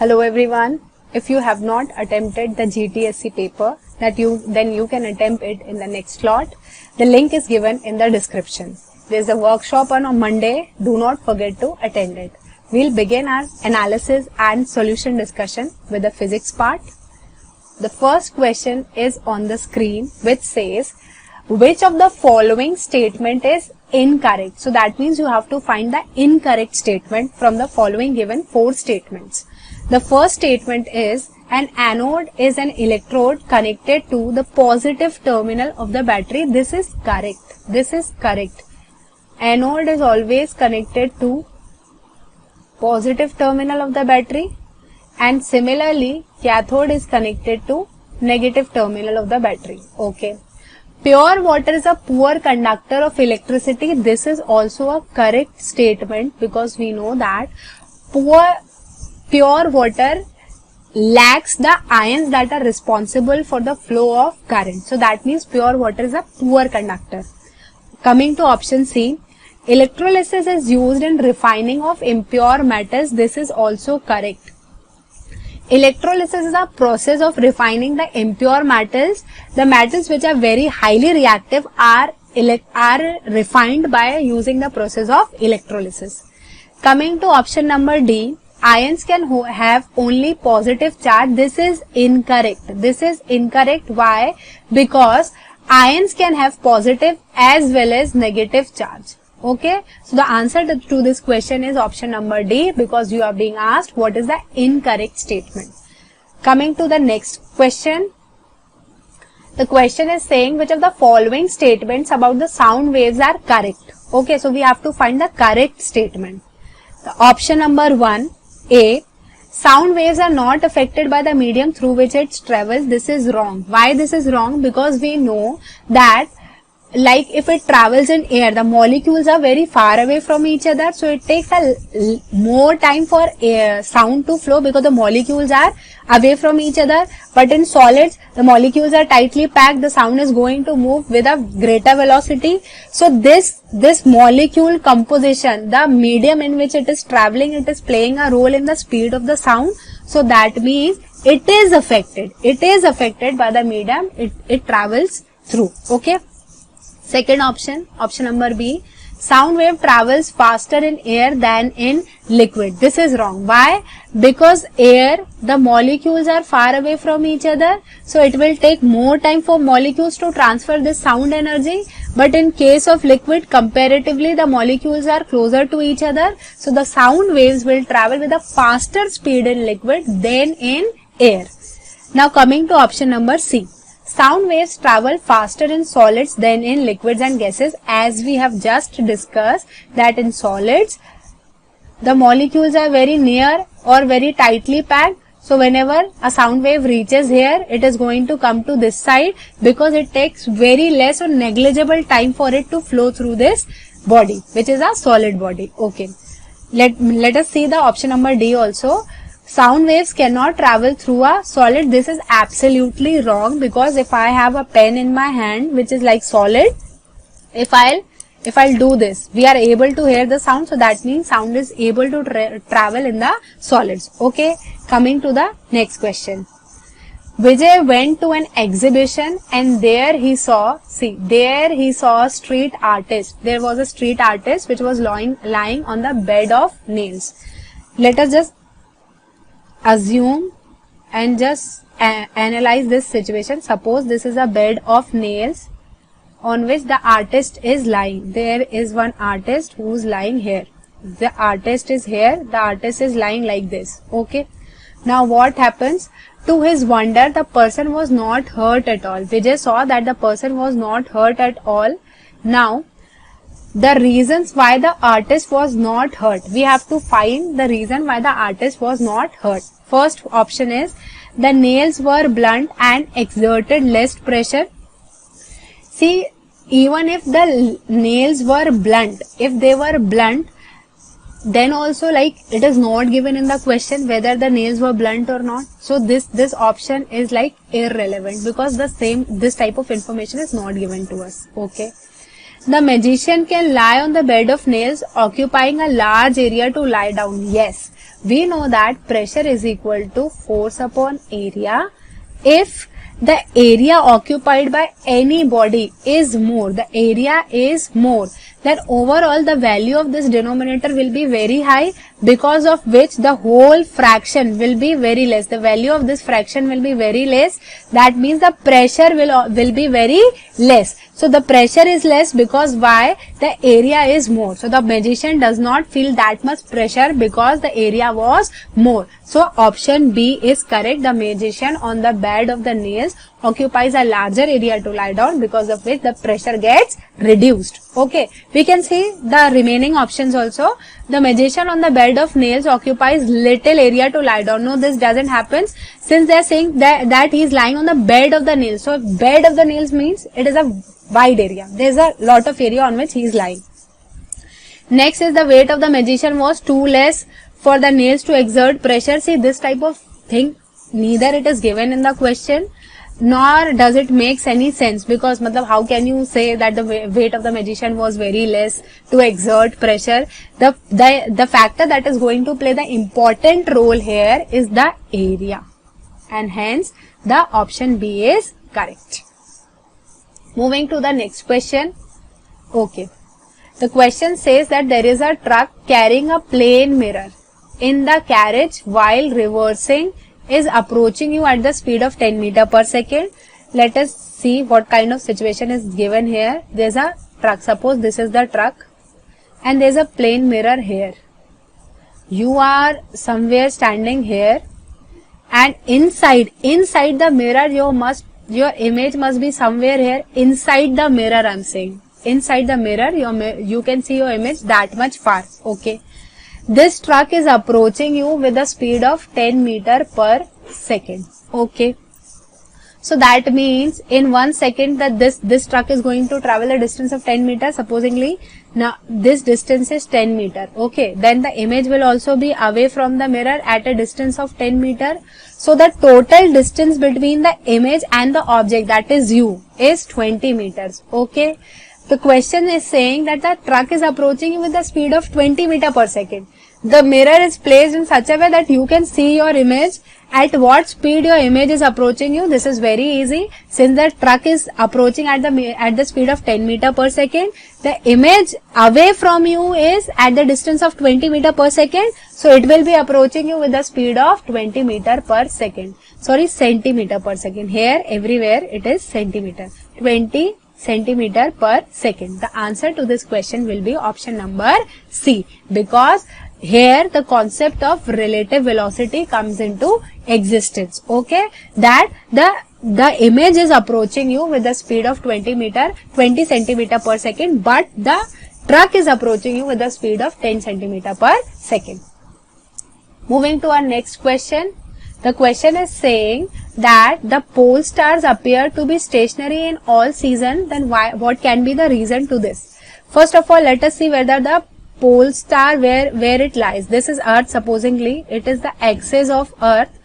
Hello everyone. If you have not attempted the GTSC paper, then you can attempt it in the next slot. The link is given in the description. There is a workshop on Monday. Do not forget to attend it. We'll begin our analysis and solution discussion with the physics part. The first question is on the screen, which says, which of the following statement is incorrect? So that means you have to find the incorrect statement from the following given 4 statements. The first statement is, an anode is an electrode connected to the positive terminal of the battery. This is correct. This is correct. Anode is always connected to positive terminal of the battery, and similarly cathode is connected to negative terminal of the battery. Okay. Pure water is a poor conductor of electricity. This is also a correct statement because we know that pure water lacks the ions that are responsible for the flow of current. So that means pure water is a poor conductor. Coming to option C, electrolysis is used in refining of impure metals. This is also correct. Electrolysis is a process of refining the impure metals. The metals which are very highly reactive are refined by using the process of electrolysis. Coming to option number D, ions can have only positive charge. This is incorrect. This is incorrect. Why? Because ions can have positive as well as negative charge. Okay, so the answer to this question is option number D, because you are being asked what is the incorrect statement. Coming to the next question. The question is saying which of the following statements about the sound waves are correct. Okay, so we have to find the correct statement. The option number 1, A, sound waves are not affected by the medium through which it travels. This is wrong. Why this is wrong? Because we know that like if it travels in air, the molecules are very far away from each other, so it takes more time for sound to flow because the molecules are away from each other. But in solids, the molecules are tightly packed, the sound is going to move with a greater velocity. So this molecule composition, the medium in which it is traveling, it is playing a role in the speed of the sound. So that means it is affected. It is affected by the medium it travels through. Okay. Second option, option number B, sound wave travels faster in air than in liquid. This is wrong. Why? Because air, the molecules are far away from each other, so it will take more time for molecules to transfer this sound energy. But in case of liquid, comparatively the molecules are closer to each other, so the sound waves will travel with a faster speed in liquid than in air. Now coming to option number C. Sound waves travel faster in solids than in liquids and gases, as we have just discussed that in solids the molecules are very near or very tightly packed. So whenever a sound wave reaches here, it is going to come to this side because it takes very less or negligible time for it to flow through this body, which is a solid body. Okay. Let us see the option number D also. Sound waves cannot travel through a solid. This is absolutely wrong, because if I have a pen in my hand which is like solid, if I'll do this, we are able to hear the sound, so that means sound is able to travel in the solids. Okay, coming to the next question. Vijay went to an exhibition and there he saw a street artist. There was a street artist which was lying on the bed of nails. Let us just assume and just analyze this situation. Suppose this is a bed of nails on which the artist is lying. There is one artist who is lying here. The artist is here. The artist is lying like this. Okay. Now what happens? To his wonder, the person was not hurt at all. Vijay saw that the person was not hurt at all. Now the reasons why the artist was not hurt. We have to find the reason why the artist was not hurt. First option is, the nails were blunt and exerted less pressure. See, even if the nails were blunt, if they were blunt, then also like it is not given in the question whether the nails were blunt or not. So this option is like irrelevant because this type of information is not given to us. Okay. The magician can lie on the bed of nails, occupying a large area to lie down. Yes. We know that pressure is equal to force upon area. If the area occupied by any body is more, the area is more, then overall the value of this denominator will be very high, because of which the whole fraction will be very less. The value of this fraction will be very less. That means the pressure will be very less. So the pressure is less because why? The area is more. So the magician does not feel that much pressure because the area was more. So option B is correct. The magician on the bed of the nails occupies a larger area to lie down, because of which the pressure gets reduced. Okay, we can see the remaining options also. The magician on the bed of nails occupies little area to lie down. No, this doesn't happen, since they are saying that he is lying on the bed of the nails. So bed of the nails means it is a wide area. There is a lot of area on which he is lying. Next is the weight of the magician was too less for the nails to exert pressure. See, this type of thing, neither it is given in the question, nor does it makes any sense, because how can you say that the weight of the magician was very less to exert pressure? The factor that is going to play the important role here is the area, and hence the option B is correct. Moving to the next question. Okay, the question says that there is a truck carrying a plane mirror in the carriage while reversing is approaching you at the speed of 10 meter per second. Let us see what kind of situation is given here. There is a truck. Suppose this is the truck and there is a plane mirror here. You are somewhere standing here, and inside the mirror your image must be somewhere here. Inside the mirror, I am saying. Inside the mirror you can see your image that much far. Okay. This truck is approaching you with a speed of 10 meter per second. Okay. So that means in 1 second that this truck is going to travel a distance of 10 meters. Supposingly, now this distance is 10 meter. Okay. Then the image will also be away from the mirror at a distance of 10 meter. So the total distance between the image and the object, that is you, is 20 meters. Okay. The question is saying that the truck is approaching you with the speed of 20 meter per second. The mirror is placed in such a way that you can see your image. At what speed your image is approaching you? This is very easy. Since the truck is approaching at the speed of 10 meter per second, the image away from you is at the distance of 20 meter per second. So it will be approaching you with the speed of 20 meter per second. Sorry, centimeter per second. Here, everywhere it is centimeter. 20 centimeter per second. The answer to this question will be option number C, because here the concept of relative velocity comes into existence. Okay, that the image is approaching you with the speed of 20 centimeter per second, but the truck is approaching you with the speed of 10 centimeter per second. Moving to our next question. The question is saying that the pole stars appear to be stationary in all season. Then what can be the reason to this? First of all, let us see whether the pole star where it lies. This is Earth. Supposingly, it is the axis of Earth.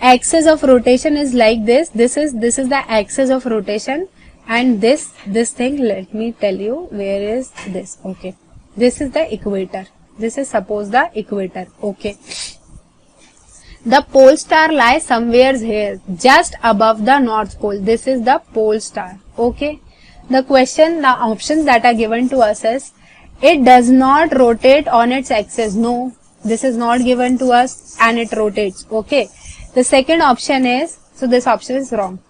Axis of rotation is like this. This is the axis of rotation, and this thing. Let me tell you where is this. Okay, this is the equator. This is suppose the equator. Okay. The pole star lies somewhere here, just above the North Pole. This is the pole star. Okay. The options that are given to us is, it does not rotate on its axis. No, this is not given to us, and it rotates. Okay. The second option is, so this option is wrong.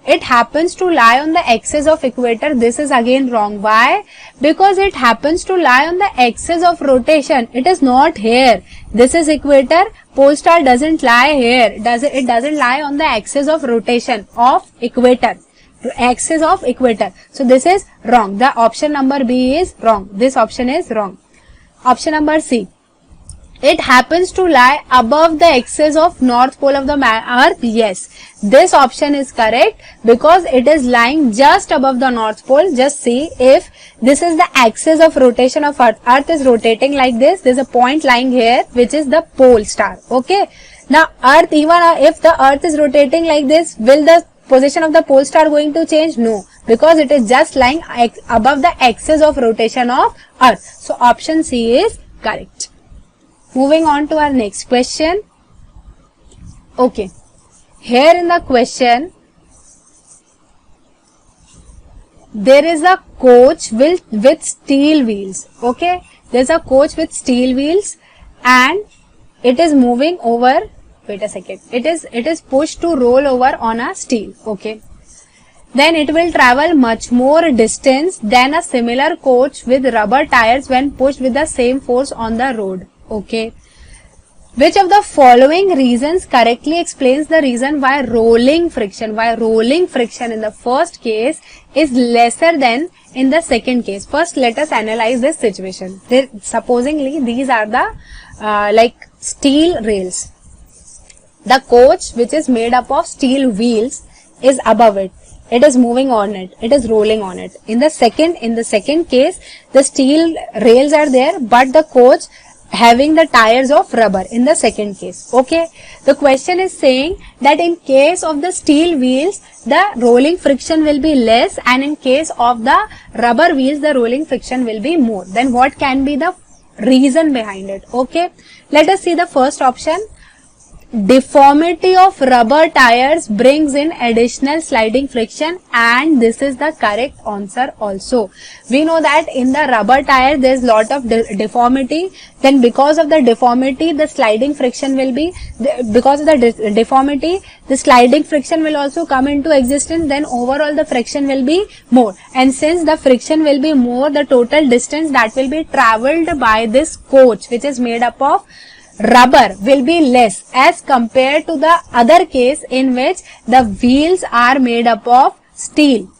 It happens to lie on the axis of equator. This is again wrong. Why? Because it happens to lie on the axis of rotation. It is not here. This is equator. Pole star doesn't lie here. It doesn't lie on the axis of rotation of equator. Axis of equator. So this is wrong. The option number B is wrong. This option is wrong. Option number C. It happens to lie above the axis of North Pole of the Earth. Yes, this option is correct because it is lying just above the North Pole. Just see, if this is the axis of rotation of Earth, Earth is rotating like this. There is a point lying here which is the pole star. Okay. Now Earth, even if the Earth is rotating like this, will the position of the pole star going to change? No, because it is just lying above the axis of rotation of Earth. So option C is correct. Moving on to our next question. Okay, here in the question, there is a coach with steel wheels. Okay, there's a coach with steel wheels and it is moving over. Wait a second. It is pushed to roll over on a steel. Okay. Then it will travel much more distance than a similar coach with rubber tires when pushed with the same force on the road. Okay. Which of the following reasons correctly explains the reason why rolling friction in the first case is lesser than in the second case? First, let us analyze this situation. Supposingly, these are the like steel rails. The coach, which is made up of steel wheels, is above it. It is moving on it. It is rolling on it. In the second case, the steel rails are there, but the coach having the tires of rubber in the second case. Okay. The question is saying that in case of the steel wheels, the rolling friction will be less, and in case of the rubber wheels, the rolling friction will be more. Then what can be the reason behind it? Okay. Let us see the first option. Deformity of rubber tires brings in additional sliding friction, and this is the correct answer also. We know that in the rubber tire there is lot of deformity. Then because of the deformity, the sliding friction will be, because of the deformity, the sliding friction will also come into existence. Then overall the friction will be more, and since the friction will be more, the total distance that will be travelled by this coach, which is made up of rubber, will be less as compared to the other case in which the wheels are made up of steel.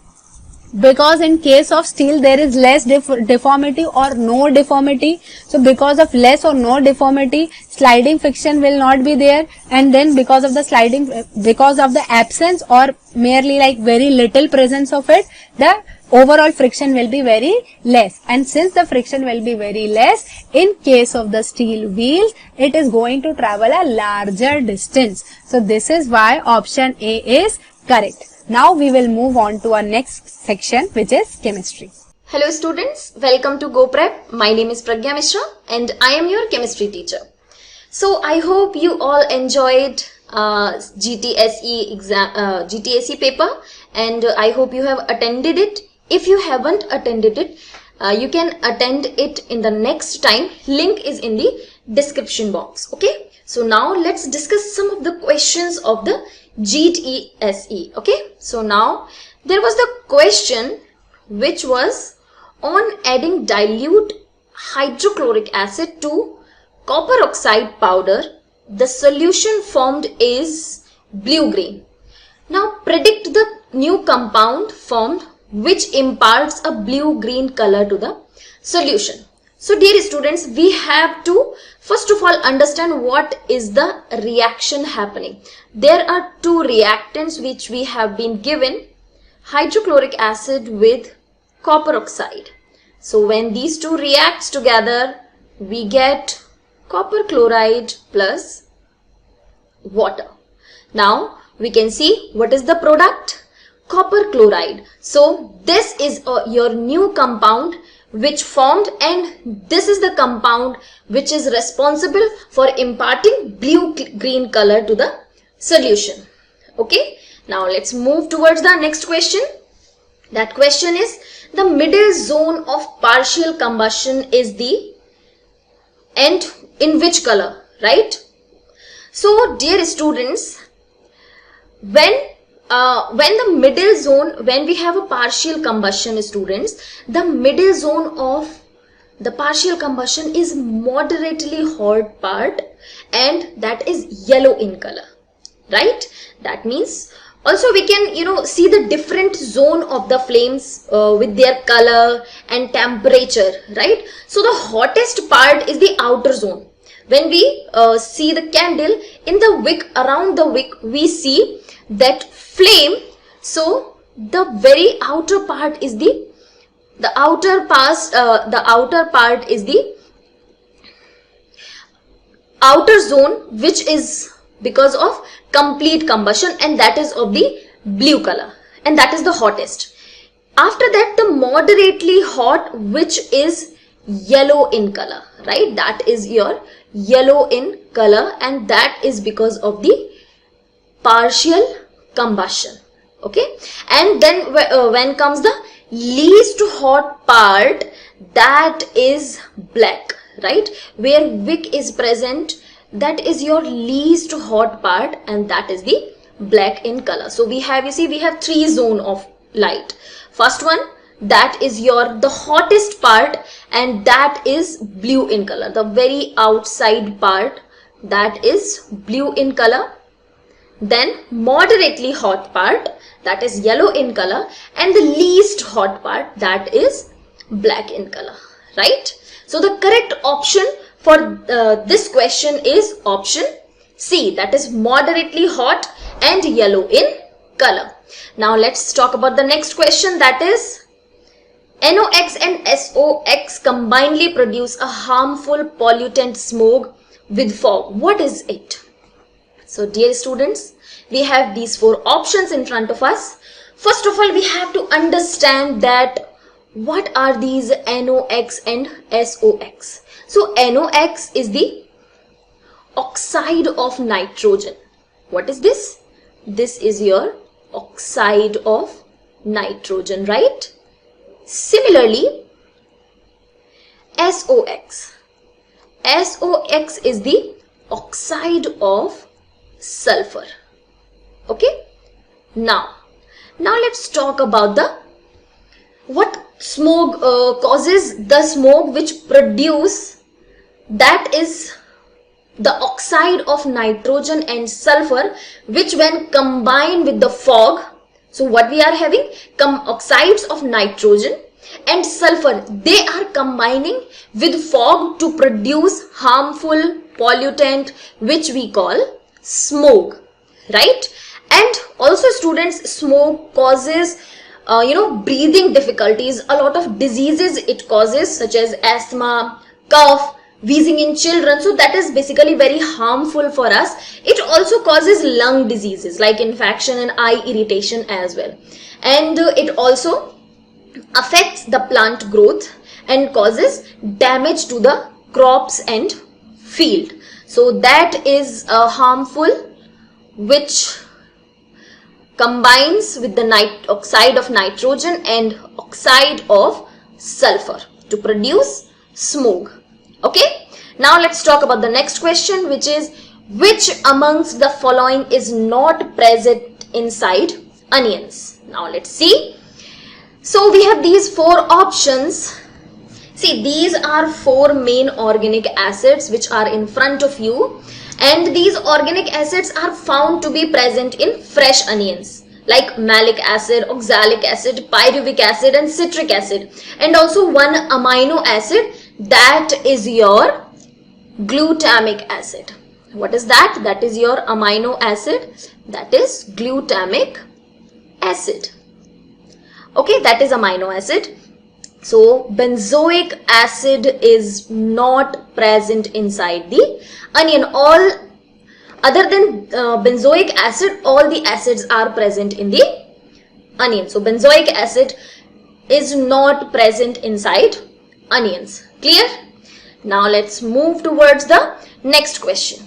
Because in case of steel there is less deformity or no deformity. So because of less or no deformity, sliding friction will not be there, and then because of the absence or merely like very little presence of it, the overall friction will be very less. And since the friction will be very less, in case of the steel wheels, it is going to travel a larger distance. So this is why option A is correct. Now we will move on to our next section, which is chemistry. Hello students, welcome to GoPrep. My name is Pragya Mishra and I am your chemistry teacher. So I hope you all enjoyed GTSE paper, and I hope you have attended it. If you haven't attended it, you can attend it in the next time. Link is in the description box. Okay. So now let's discuss some of the questions of the GTSE. Okay. So now there was the question which was on adding dilute hydrochloric acid to copper oxide powder, the solution formed is blue-green. Now predict the new compound formed which imparts a blue-green color to the solution. So dear students, we have to first of all understand what is the reaction happening. There are two reactants which we have been given, hydrochloric acid with copper oxide. So when these two reacts together, we get copper chloride plus water. Now we can see what is the product, copper chloride. So this is your new compound which formed, and this is the compound which is responsible for imparting blue-green color to the solution. Okay, now let's move towards the next question. That question is, the middle zone of partial combustion is the, and in which color, right? So dear students, when the middle zone, when we have a partial combustion, students, the middle zone of the partial combustion is moderately hot part, and that is yellow in color, right? That means also we can see the different zone of the flames with their color and temperature, right? So the hottest part is the outer zone. When we see the candle in the wick, around the wick we see that flame. So the very outer part is the outer part is the outer zone, which is because of complete combustion, and that is of the blue color, and that is the hottest. After that, the moderately hot, which is yellow in color, right? That is your yellow in color, and that is because of the partial combustion. Okay, and then when comes the least hot part, that is black, right? Where wick is present, that is your least hot part, and that is the black in color. So we have, you see, we have three zone of light. First one, that is the hottest part, and that is blue in color. The very outside part, that is blue in color. Then moderately hot part, that is yellow in color, and the least hot part, that is black in color, right? So the correct option for this question is option C, that is moderately hot and yellow in color. Now let's talk about the next question, that is NOx and SOx combinedly produce a harmful pollutant smoke with fog. What is it? So dear students, we have these four options in front of us. First of all, we have to understand that what are these NOx and SOx. So NOx is the oxide of nitrogen. What is this? This is your oxide of nitrogen, right? Similarly, SOx. SOx is the oxide of sulfur. Okay, now let's talk about what smoke causes the smoke which produce, that is the oxide of nitrogen and sulfur, which when combined with the fog, so what we are having, oxides of nitrogen and sulfur, they are combining with fog to produce harmful pollutant which we call smoke, right? And also students, smoke causes breathing difficulties, a lot of diseases it causes, such as asthma, cough, wheezing in children. So that is basically very harmful for us. It also causes lung diseases like infection and eye irritation as well. And it also affects the plant growth and causes damage to the crops and field. So that is harmful, which combines with the oxide of nitrogen and oxide of sulfur to produce smoke. Okay, now let's talk about the next question, which is which amongst the following is not present inside onions? Now let's see. So we have these four options. See, these are four main organic acids which are in front of you, and these organic acids are found to be present in fresh onions like malic acid, oxalic acid, pyruvic acid and citric acid, and also one amino acid, that is your glutamic acid. What is that? That is your amino acid, that is glutamic acid. Okay, that is amino acid. So benzoic acid is not present inside the onion. All other than benzoic acid, all the acids are present in the onion. So benzoic acid is not present inside onions. Clear? Now let's move towards the next question.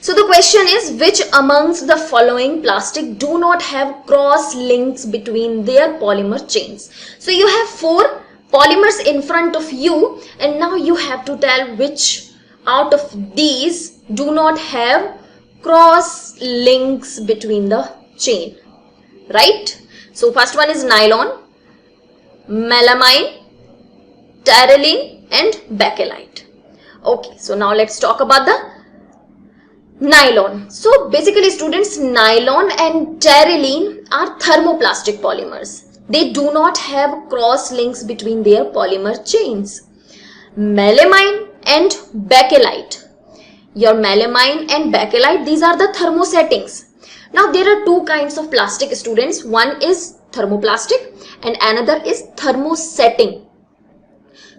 So the question is, which amongst the following plastic do not have cross links between their polymer chains? So you have four polymers in front of you, and now you have to tell which out of these do not have cross links between the chain, right? So first one is nylon, melamine, terylene and bakelite. Okay, so now let's talk about the nylon. So basically students, nylon and terylene are thermoplastic polymers. They do not have cross links between their polymer chains. Melamine and bakelite. Your melamine and bakelite, these are the thermosettings. Now there are two kinds of plastic students. One is thermoplastic and another is thermosetting.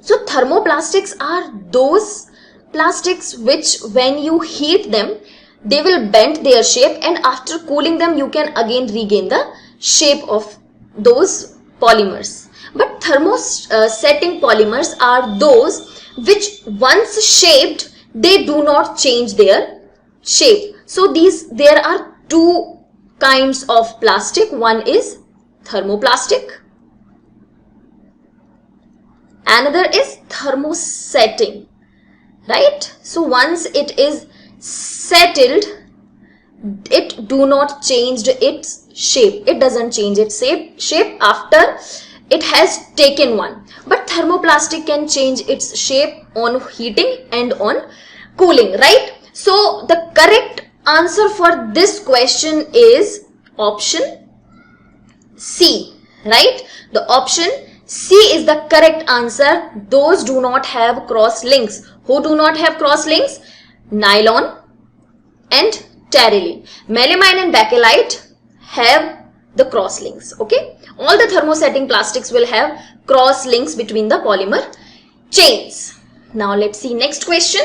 So thermoplastics are those plastics which when you heat them, they will bend their shape, and after cooling them you can again regain the shape of those polymers. But thermosetting polymers are those which once shaped, they do not change their shape. So there are two kinds of plastic. One is thermoplastic, another is thermosetting, right? So once it is settled, it do not change its shape. It doesn't change its shape after it has taken one. But thermoplastic can change its shape on heating and on cooling, right? So the correct answer for this question is option C, right? The option C is the correct answer. Those do not have cross links. Who do not have cross links? Nylon and terylene. Melamine and bakelite have the cross links. Okay, all the thermosetting plastics will have cross links between the polymer chains. Now let's see next question.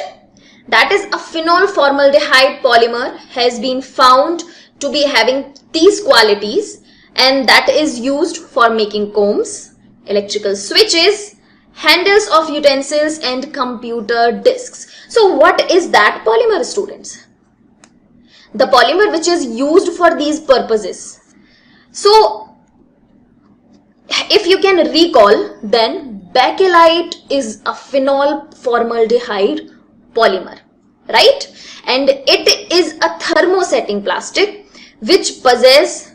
That is, a phenol formaldehyde polymer has been found to be having these qualities, and that is used for making combs, electrical switches, handles of utensils and computer disks. So what is that polymer, students? The polymer which is used for these purposes. So if you can recall, then bakelite is a phenol formaldehyde polymer, right? And it is a thermosetting plastic which possess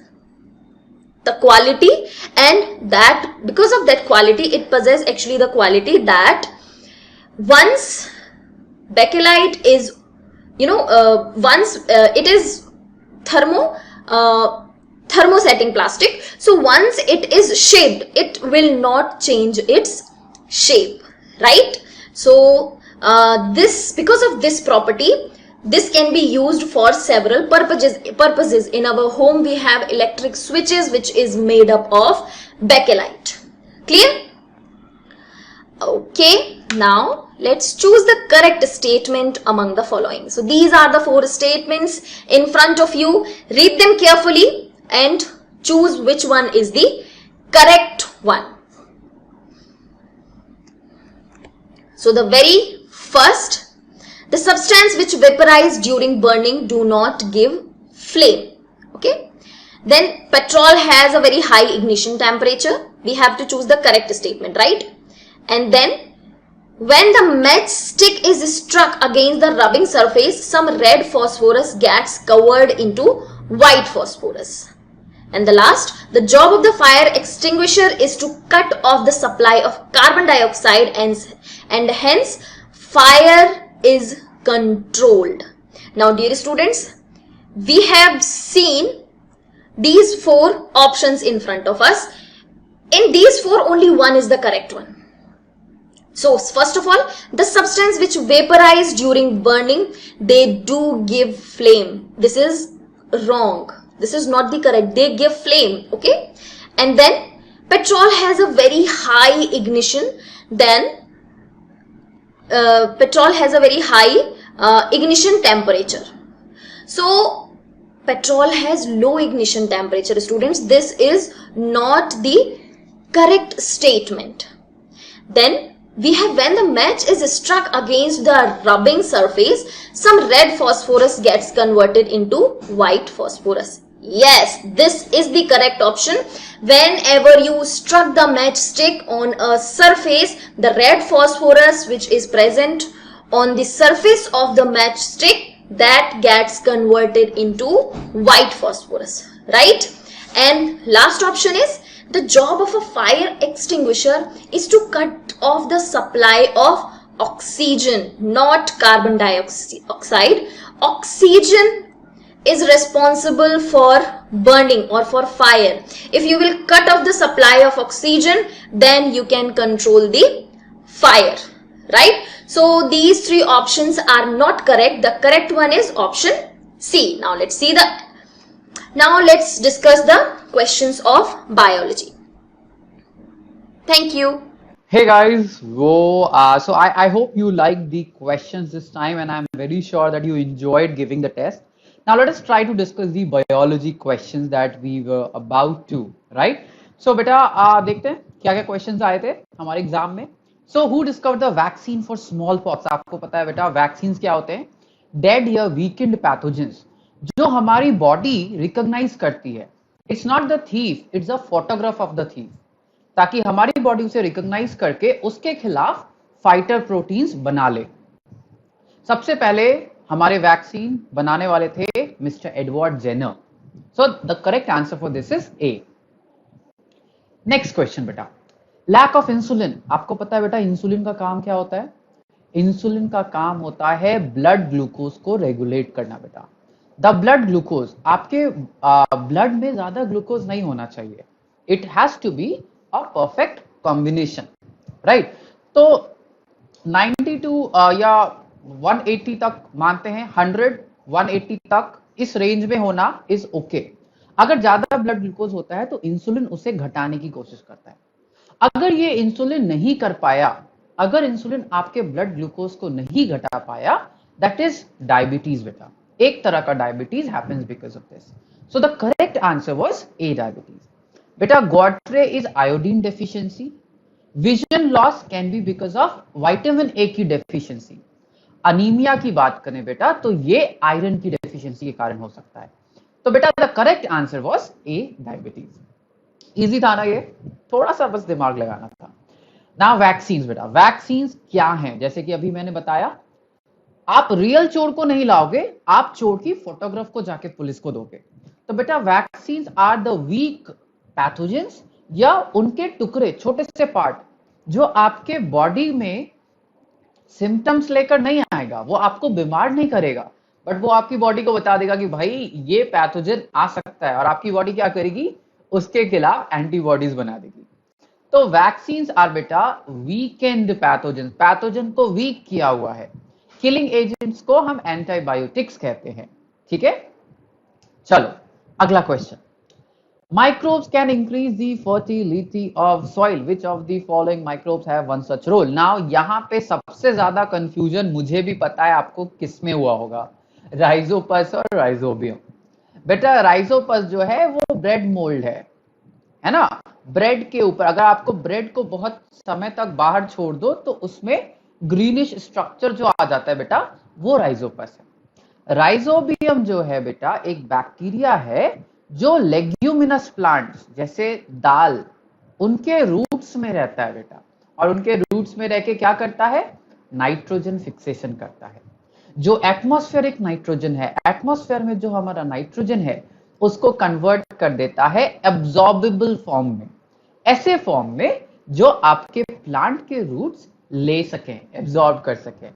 the quality, and that because of that quality, it possesses actually the quality that once bakelite is, it is thermosetting plastic, so once it is shaped, it will not change its shape, right? So because of this property, this can be used for several purposes. In our home, we have electric switches which is made up of bakelite. Clear? Okay, now let's choose the correct statement among the following. So these are the 4 statements in front of you. Read them carefully and choose which one is the correct one. So the very first, the substance which vaporize during burning do not give flame. Okay. Then petrol has a very high ignition temperature. We have to choose the correct statement, right? And then when the matchstick is struck against the rubbing surface, some red phosphorus gets covered into white phosphorus. And the last, the job of the fire extinguisher is to cut off the supply of carbon dioxide, and hence fire is controlled. Now dear students, we have seen these 4 options in front of us. In these 4, only one is the correct one. So first of all, the substance which vaporize during burning, they do give flame. This is wrong. This is not the correct. They give flame. Okay. And then petrol has a very high ignition. Then petrol has a very high ignition temperature. So petrol has low ignition temperature, students. This is not the correct statement. Then we have, when the match is struck against the rubbing surface, some red phosphorus gets converted into white phosphorus. Yes, this is the correct option. Whenever you struck the matchstick on a surface, the red phosphorus which is present on the surface of the matchstick, that gets converted into white phosphorus, right? And last option is, the job of a fire extinguisher is to cut off the supply of oxygen, not carbon dioxide. Oxygen is responsible for burning or for fire. If you will cut off the supply of oxygen, then you can control the fire, right? So these 3 options are not correct. The correct one is option C. Now let's discuss the questions of biology. Thank you. Hey guys, so I hope you liked the questions this time, and I'm very sure that you enjoyed giving the test. Now let us try to discuss the biology questions that we were about to, right? So beta देखते हैं क्या क्या questions आए थे हमारे exam में? So who discovered the vaccine for small pox? आपको पता है बेटा वैक्सीन क्या होते हैं? डेड या वीकेंड पैथोजेंस जो हमारी बॉडी रिकॉग्नाइज करती है. It's not the thief, it's a photograph of the thief, ताकि हमारी बॉडी उसे रिकॉग्नाइज करके उसके खिलाफ फाइटर प्रोटीन्स बना ले. सबसे पहले हमारे वैक्सीन बनाने वाले थे mister Edward Jenner. So the correct answer for this is A. Next question बेटा, लैक ऑफ इंसुलिन. आपको पता है बेटा इंसुलिन का काम क्या होता है? इंसुलिन का काम होता है ब्लड ग्लूकोज को रेगुलेट करना बेटा. द ब्लड ग्लूकोज, आपके ब्लड में ज्यादा ग्लूकोज नहीं होना चाहिए. It has to be a perfect combination, right? तो 92 या 180 तक मानते हैं, 100 180 तक इस रेंज में होना इज ओके. अगर ज्यादा ब्लड ग्लूकोज होता है तो इंसुलिन उसे घटाने की कोशिश करता है. अगर ये इंसुलिन नहीं कर पाया, अगर इंसुलिन आपके ब्लड ग्लूकोज को नहीं घटा पाया, दैट इज डायबिटीज बेटा. एक तरह का diabetes happens because of this. So the correct answer was A, diabetes. बेटा goitre is iodine deficiency. Vision loss can be because of vitamin A की डेफिशिएंसी. अनीमिया की बात करें बेटा तो ये आयरन की डेफिशिएंसी के कारण हो सकता है. तो बेटा the correct answer was A, diabetes. Easy था ना ये? थोड़ा सा बस दिमाग लगाना था. नाउ वैक्सीन्स बेटा, वैक्सीन्स क्या हैं? जैसे कि अभी मैंने बताया, आप रियल चोर को नहीं लाओगे, आप चोर की फोटोग्राफ को जाके पुलिस को दोगे. तो बेटा vaccines are the weak pathogens या उनके टुकड़े, छोटे से पार्ट जो आपके बॉडी में सिम्टम्स लेकर नहीं आएगा, वो आपको बीमार नहीं करेगा, बट वो आपकी बॉडी को बता देगा कि भाई ये पैथोजन आ सकता है, और आपकी बॉडी क्या करेगी? उसके खिलाफ एंटीबॉडीज बना देगी. तो वैक्सीन्स आर बेटा वीकेंड पैथोजन, पैथोजन को वीक किया हुआ है. किलिंग एजेंट्स को हम एंटीबायोटिक्स कहते हैं. ठीक है, चलो अगला question. Microbes can increase the fertility of soil. Which of the following microbes have one such role? Now यहाँ पे सबसे ज्यादा कंफ्यूजन मुझे भी पता है आपको किसमें हुआ होगा, राइजोपस और राइजोबियम. बेटा राइजोपस जो है वो ब्रेड मोल्ड है ना? ब्रेड के ऊपर अगर आपको ब्रेड को बहुत समय तक बाहर छोड़ दो तो उसमें ग्रीनिश स्ट्रक्चर जो आ जाता है बेटा, वो राइजोपस है. राइजोबियम जो है बेटा एक बैक्टीरिया है जो लेग्यूमिनस प्लांट्स जैसे दाल, उनके रूट्स में रहता है बेटा, और उनके रूट्स में रह के क्या करता है? नाइट्रोजन फिक्सेशन करता है. जो एटमॉस्फेरिक नाइट्रोजन है, एटमॉस्फेयर में जो हमारा नाइट्रोजन है उसको कन्वर्ट कर देता है एब्जॉर्बेबल फॉर्म में, ऐसे फॉर्म में जो आपके प्लांट के रूट्स ले सकें, एब्जॉर्ब कर सकें.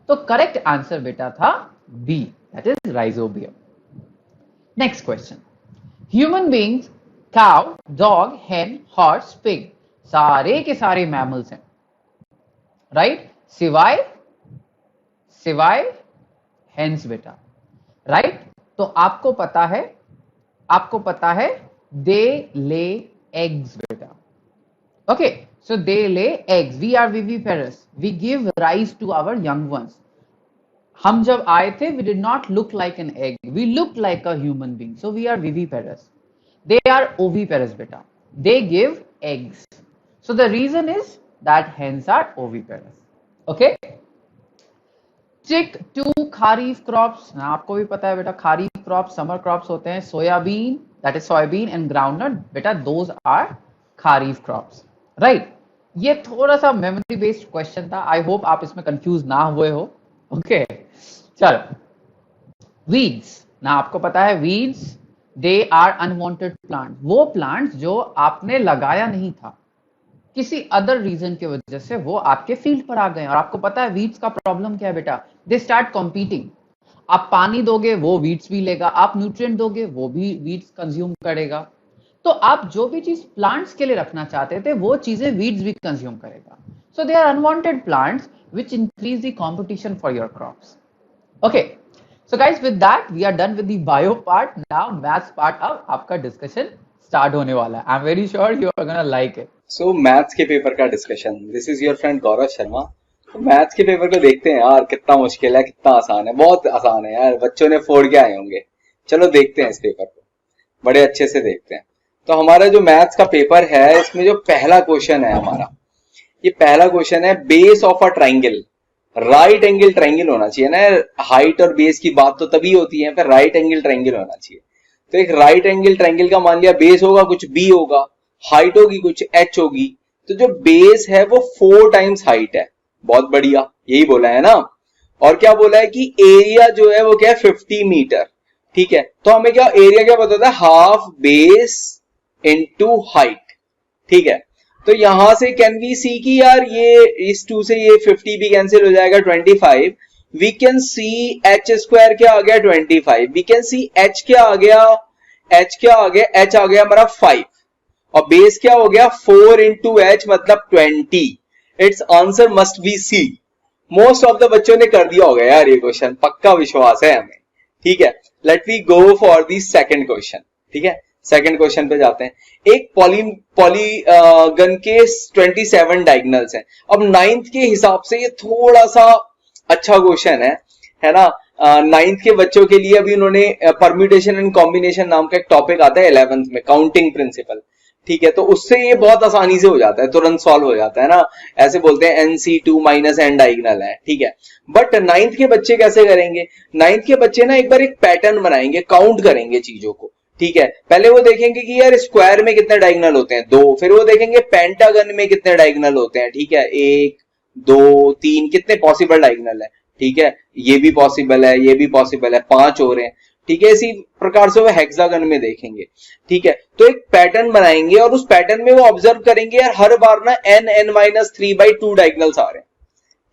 तो करेक्ट आंसर बेटा था B, that is rhizobium. Next question. Human beings, cow, dog, hen, horse, pig, सारे के सारे मैमल्स हैं, राइट? सिवाय हेन्स बेटा, राइट? तो आपको पता है दे ले एग्स बेटा. Okay, so they lay eggs. We are viviparous, we give rise to our young ones. हम जब आए थे we did not look like an egg, we looked like a human being, so we are viviparous. They are oviparous beta, they give eggs, so the reason is that hens are oviparous. Okay, chick to kharif crops. ना आपको भी पता है बेटा kharif crops summer crops होते हैं. Soybean, that is soybean, and groundnut बेटा those are kharif crops, right? ये थोड़ा सा मेमोरी बेस्ड क्वेश्चन था, आई होप आप इसमें कंफ्यूज ना हुए हो. ओके, चलो. वीड्स, ना आपको पता है weeds they are unwanted plant, वो प्लांट्स जो आपने लगाया नहीं था, किसी अदर रीजन की वजह से वो आपके फील्ड पर आ गए. और आपको पता है वीड्स का प्रॉब्लम क्या है बेटा? They start competing. आप पानी दोगे वो वीड्स भी लेगा, आप न्यूट्रिएंट दोगे वो भी वीड्स कंज्यूम करेगा. तो आप जो भी चीज प्लांट्स के लिए रखना चाहते थे वो चीजें वीड्स भी कंज्यूम करेगा. So they are unwanted plants which increase the competition for your crops. Okay, so guys, with that we are done with the bio part. Now maths part अब आपका discussion start होने वाला है. I'm very sure you are gonna like it. So maths के paper का discussion. This is your friend Gaurav Sharma. तो maths के paper को देखते हैं यार, कितना मुश्किल है, कितना आसान है. बहुत आसान है यार, बच्चों ने फोड़ के आए होंगे. चलो देखते हैं इस पेपर को, बड़े अच्छे से देखते हैं. तो हमारा जो मैथ्स का पेपर है इसमें जो पहला क्वेश्चन है हमारा, ये पहला क्वेश्चन है base of a triangle, right angle triangle होना चाहिए ना। हाइट और बेस की बात तो तभी होती है, फिर राइट एंगल ट्राइंगल होना चाहिए। तो एक राइट एंगल ट्राइंगल का मान लिया बेस होगा कुछ b होगा, हाइट होगी कुछ h होगी, तो जो बेस है वो 4 टाइम्स हाइट है। बहुत बढ़िया, यही बोला है ना। और क्या बोला है कि एरिया जो है वो क्या है 50 मीटर। ठीक है, तो हमें क्या एरिया क्या बताता है, हाफ बेस इनटू हाइट। ठीक है, तो यहां से कैन वी सी की यार ये इस 2 से ये 50 भी कैंसिल हो जाएगा 25। We can see H square क्या आ गया 25। वी कैन सी एच क्या आ गया, एच क्या आ गया, एच आ गया हमारा 5 और बेस क्या हो गया 4 इंटू एच मतलब 20। It's answer must be C. Most of the बच्चों ने कर दिया होगा यार ये क्वेश्चन, पक्का विश्वास है हमें। ठीक है, let we go for the second question. ठीक है, सेकंड क्वेश्चन पे जाते हैं। एक पॉलीगन के 27 डायगोनल्स हैं। अब 9th के हिसाब से ये थोड़ा सा अच्छा क्वेश्चन है ना। 9th के बच्चों के लिए अभी उन्होंने परम्यूटेशन एंड कॉम्बिनेशन नाम का एक टॉपिक आता है 11th में, काउंटिंग प्रिंसिपल। ठीक है, तो उससे ये बहुत आसानी से हो जाता है, तुरंत सॉल्व हो जाता है ना। ऐसे बोलते हैं NC2 माइनस n डायगोनल है। ठीक है, बट 9th के बच्चे कैसे करेंगे, 9th के बच्चे ना एक बार एक पैटर्न बनाएंगे, काउंट करेंगे चीजों को। ठीक है, पहले वो देखेंगे कि यार स्क्वायर में कितने डायगोनल होते हैं 2, फिर वो देखेंगे पेंटागन में कितने डायगोनल होते हैं। ठीक है, 1 2 3 कितने पॉसिबल डायगोनल है। ठीक है, ये भी पॉसिबल है, ये भी पॉसिबल है, 5 हो रहे हैं। ठीक है, इसी प्रकार से वो हेक्सागन में देखेंगे। ठीक है, तो एक पैटर्न बनाएंगे और उस पैटर्न में वो ऑब्जर्व करेंगे यार हर बार ना n(n-3/2 डायगोनल्स आ रहे हैं।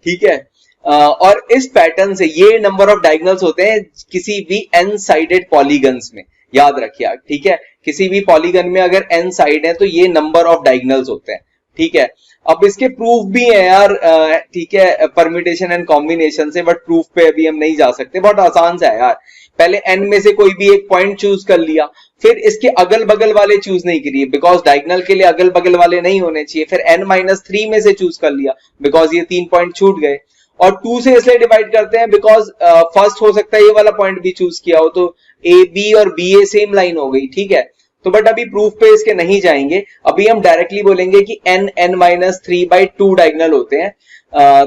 ठीक है, और इस पैटर्न से ये नंबर ऑफ डायगोनल्स होते हैं किसी भी n साइडेड पॉलीगन्स में, याद रखिए। ठीक है, किसी भी पॉलीगन में अगर n साइड है तो ये नंबर ऑफ डायगोनल्स होते हैं। ठीक है, अब इसके प्रूफ भी है यार। ठीक है, परम्यूटेशन एंड कॉम्बिनेशन से, बट प्रूफ पे अभी हम नहीं जा सकते, बहुत आसान सा है यार। पहले n में से कोई भी एक पॉइंट चूज कर लिया, फिर इसके अगल बगल वाले चूज नहीं करिए बिकॉज डायगोनल के लिए अगल बगल वाले नहीं होने चाहिए। फिर n-3 में से चूज कर लिया बिकॉज ये 3 पॉइंट छूट गए, और 2 से इसलिए डिवाइड करते हैं बिकॉज फर्स्ट हो सकता है ये वाला पॉइंट भी चूज किया हो, तो ए बी और बी ए सेम लाइन हो गई। ठीक है, तो बट अभी प्रूफ पे इसके नहीं जाएंगे, अभी हम डायरेक्टली बोलेंगे कि n(n-3/2 डायगोनल होते हैं।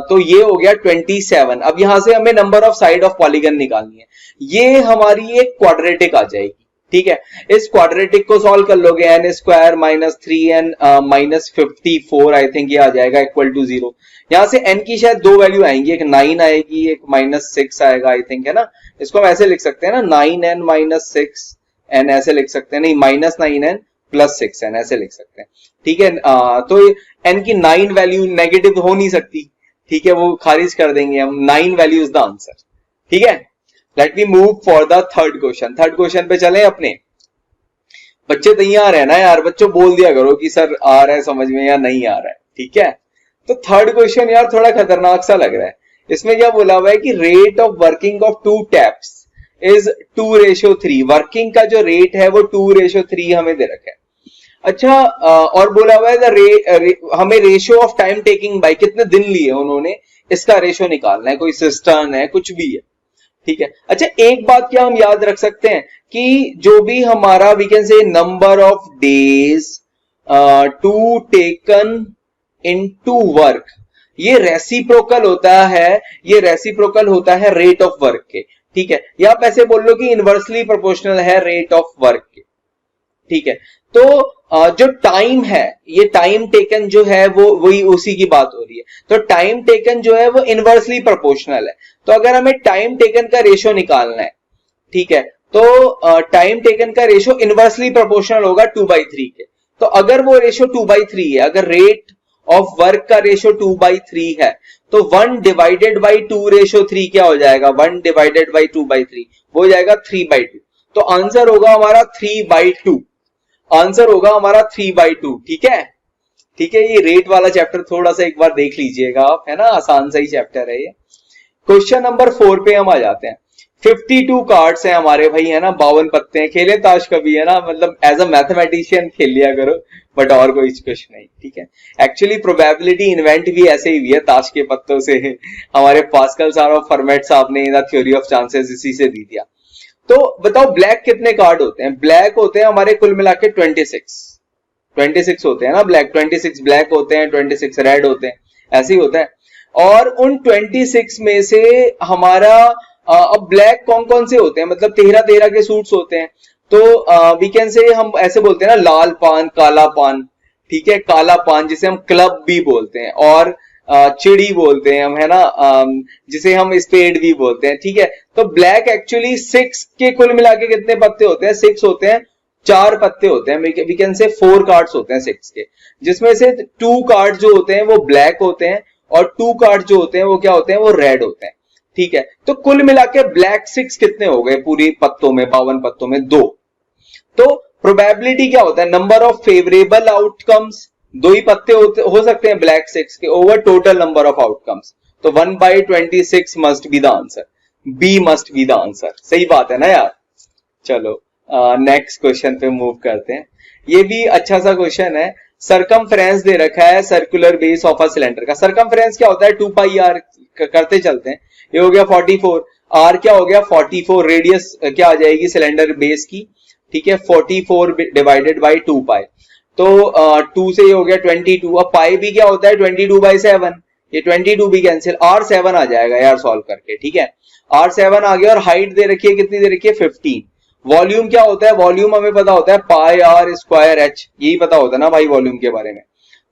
तो ये हो गया 27। अब यहां से हमें number of side of polygon निकालनी है, ये हमारी एक क्वाड्रेटिक आ जाएगी। ठीक है, इस क्वाड्रेटिक को सॉल्व कर लोगे, n² minus 3n minus 54 I think ये आ जाएगा इक्वल टू 0। यहां से n की शायद 2 वैल्यू आएंगी, एक 9 आएगी, एक -6 आएगा आई थिंक, है ना। इसको हम ऐसे लिख सकते हैं ना, 9n माइनस 6n ऐसे लिख सकते हैं, नहीं -9n प्लस 6n ऐसे लिख सकते हैं। ठीक है, तो n की 9 वैल्यू नेगेटिव हो नहीं सकती। ठीक है, वो खारिज कर देंगे हम, 9 वैल्यू इज द आंसर। ठीक है, let me move for the third question. Third question पे चले अपने। बच्चे तैयार है ना यार, बच्चों बोल दिया करो कि सर आ रहा है समझ में या नहीं आ रहा है। ठीक है, तो थर्ड क्वेश्चन यार थोड़ा खतरनाक सा लग रहा है। इसमें क्या बोला हुआ है कि rate of working of 2 taps is 2:3। Working का जो रेट है वो 2:3 हमें दे रखा है। अच्छा, और बोला हुआ है हमें ratio of time taking by, कितने दिन लिए उन्होंने इसका रेशियो निकालना है, कोई सिस्टम है कुछ भी है। ठीक है, अच्छा एक बात क्या हम याद रख सकते हैं कि जो भी हमारा we can say number of days to taken into work, ये रेसिप्रोकल होता है, ये रेसिप्रोकल होता है रेट ऑफ वर्क के। ठीक है, या आप ऐसे बोल लो कि इनवर्सली प्रोपोर्शनल है रेट ऑफ वर्क के। ठीक है, तो जो टाइम है, ये टाइम टेकन जो है वो वही उसी की बात हो रही है। तो टाइम टेकन जो है वो इनवर्सली प्रोपोर्शनल है। तो अगर हमें टाइम टेकन का रेशियो निकालना है, ठीक है, तो टाइम टेकन का रेशियो इनवर्सली प्रोपोर्शनल होगा 2/3 के। तो अगर वो रेशियो 2/3 है, अगर रेट ऑफ वर्क का रेशियो 2/3 है, तो 1 डिवाइडेड बाई 2:3 क्या हो जाएगा, 1 डिवाइडेड बाई 2/3 वो हो जाएगा 3/2। तो आंसर होगा हमारा 3/2, आंसर होगा हमारा 3/2। ठीक है, ठीक है, ये रेट वाला चैप्टर थोड़ा सा एक बार देख लीजिएगा आप, है ना, आसान सा ही चैप्टर है ये। क्वेश्चन नंबर 4 पे हम आ जाते हैं। 52 कार्ड्स हैं हमारे भाई, है ना, 52 पत्ते हैं। खेले ताश कभी, है ना, मतलब एज अ मैथमेटिशियन खेल लिया करो, बट और कोई कुछ नहीं। ठीक है, एक्चुअली प्रोबेबिलिटी इन्वेंट भी ऐसे ही हुई है ताश के पत्तों से। हमारे पास्कल सर और फॉर्मेट साहब ने द थ्योरी ऑफ चांसेस इसी से दी दिया। तो बताओ ब्लैक कितने कार्ड होते हैं? ब्लैक होते हैं हमारे कुल मिला के 26 होते हैं ना ब्लैक, 26 ब्लैक होते हैं, 26 रेड होते हैं, ऐसे ही होता है। और उन 26 में से हमारा अब ब्लैक कौन कौन से होते हैं, मतलब 13 के सूट्स होते हैं। तो वी कैन से हम ऐसे बोलते हैं ना, लाल पान, काला पान, ठीक है, काला पान जिसे हम क्लब भी बोलते हैं, और चिड़ी बोलते हैं हम, है ना, जिसे हम स्पेड भी बोलते हैं, ठीक है। तो ब्लैक एक्चुअली 6 के कुल मिला के कितने पत्ते होते हैं? 6 होते हैं, 4 पत्ते होते हैं, वी कैन से 4 कार्ड्स होते हैं 6 के, जिसमें से 2 कार्ड जो होते हैं वो ब्लैक होते हैं, और 2 कार्ड जो होते हैं वो क्या होते हैं? वो रेड होते हैं, ठीक है। तो कुल मिला के ब्लैक 6 कितने हो गए पूरी पत्तों में, 52 पत्तों में 2। तो प्रोबेबिलिटी क्या होता है? नंबर ऑफ फेवरेबल आउटकम्स, 2 ही पत्ते हो सकते हैं ब्लैक 6 के, over total number of outcomes. तो 1/26 must be the answer, B must be the answer. सही बात है ना यार। चलो नेक्स्ट क्वेश्चन पे मूव करते हैं। ये भी अच्छा सा क्वेश्चन है। सरकमफ्रेंस दे रखा है circular base of a cylinder का। सरकमफ्रेंस क्या होता है? 2πr करते चलते हैं। ये हो गया 44, आर क्या हो गया? 44, रेडियस क्या आ जाएगी सिलेंडर बेस की, ठीक है, 44 डिवाइडेड बाई 2π। तो 2 से ये हो गया 22। अब पाई भी क्या होता है? 22/7, ये 22 भी कैंसिल, R7 आ जाएगा यार सॉल्व करके, ठीक है। R7 आ गया, और हाइट दे रखी है, कितनी दे रखी है? 15। वॉल्यूम क्या होता है? वॉल्यूम हमें पता होता है πr²h, यही पता होता है ना भाई वॉल्यूम के बारे में।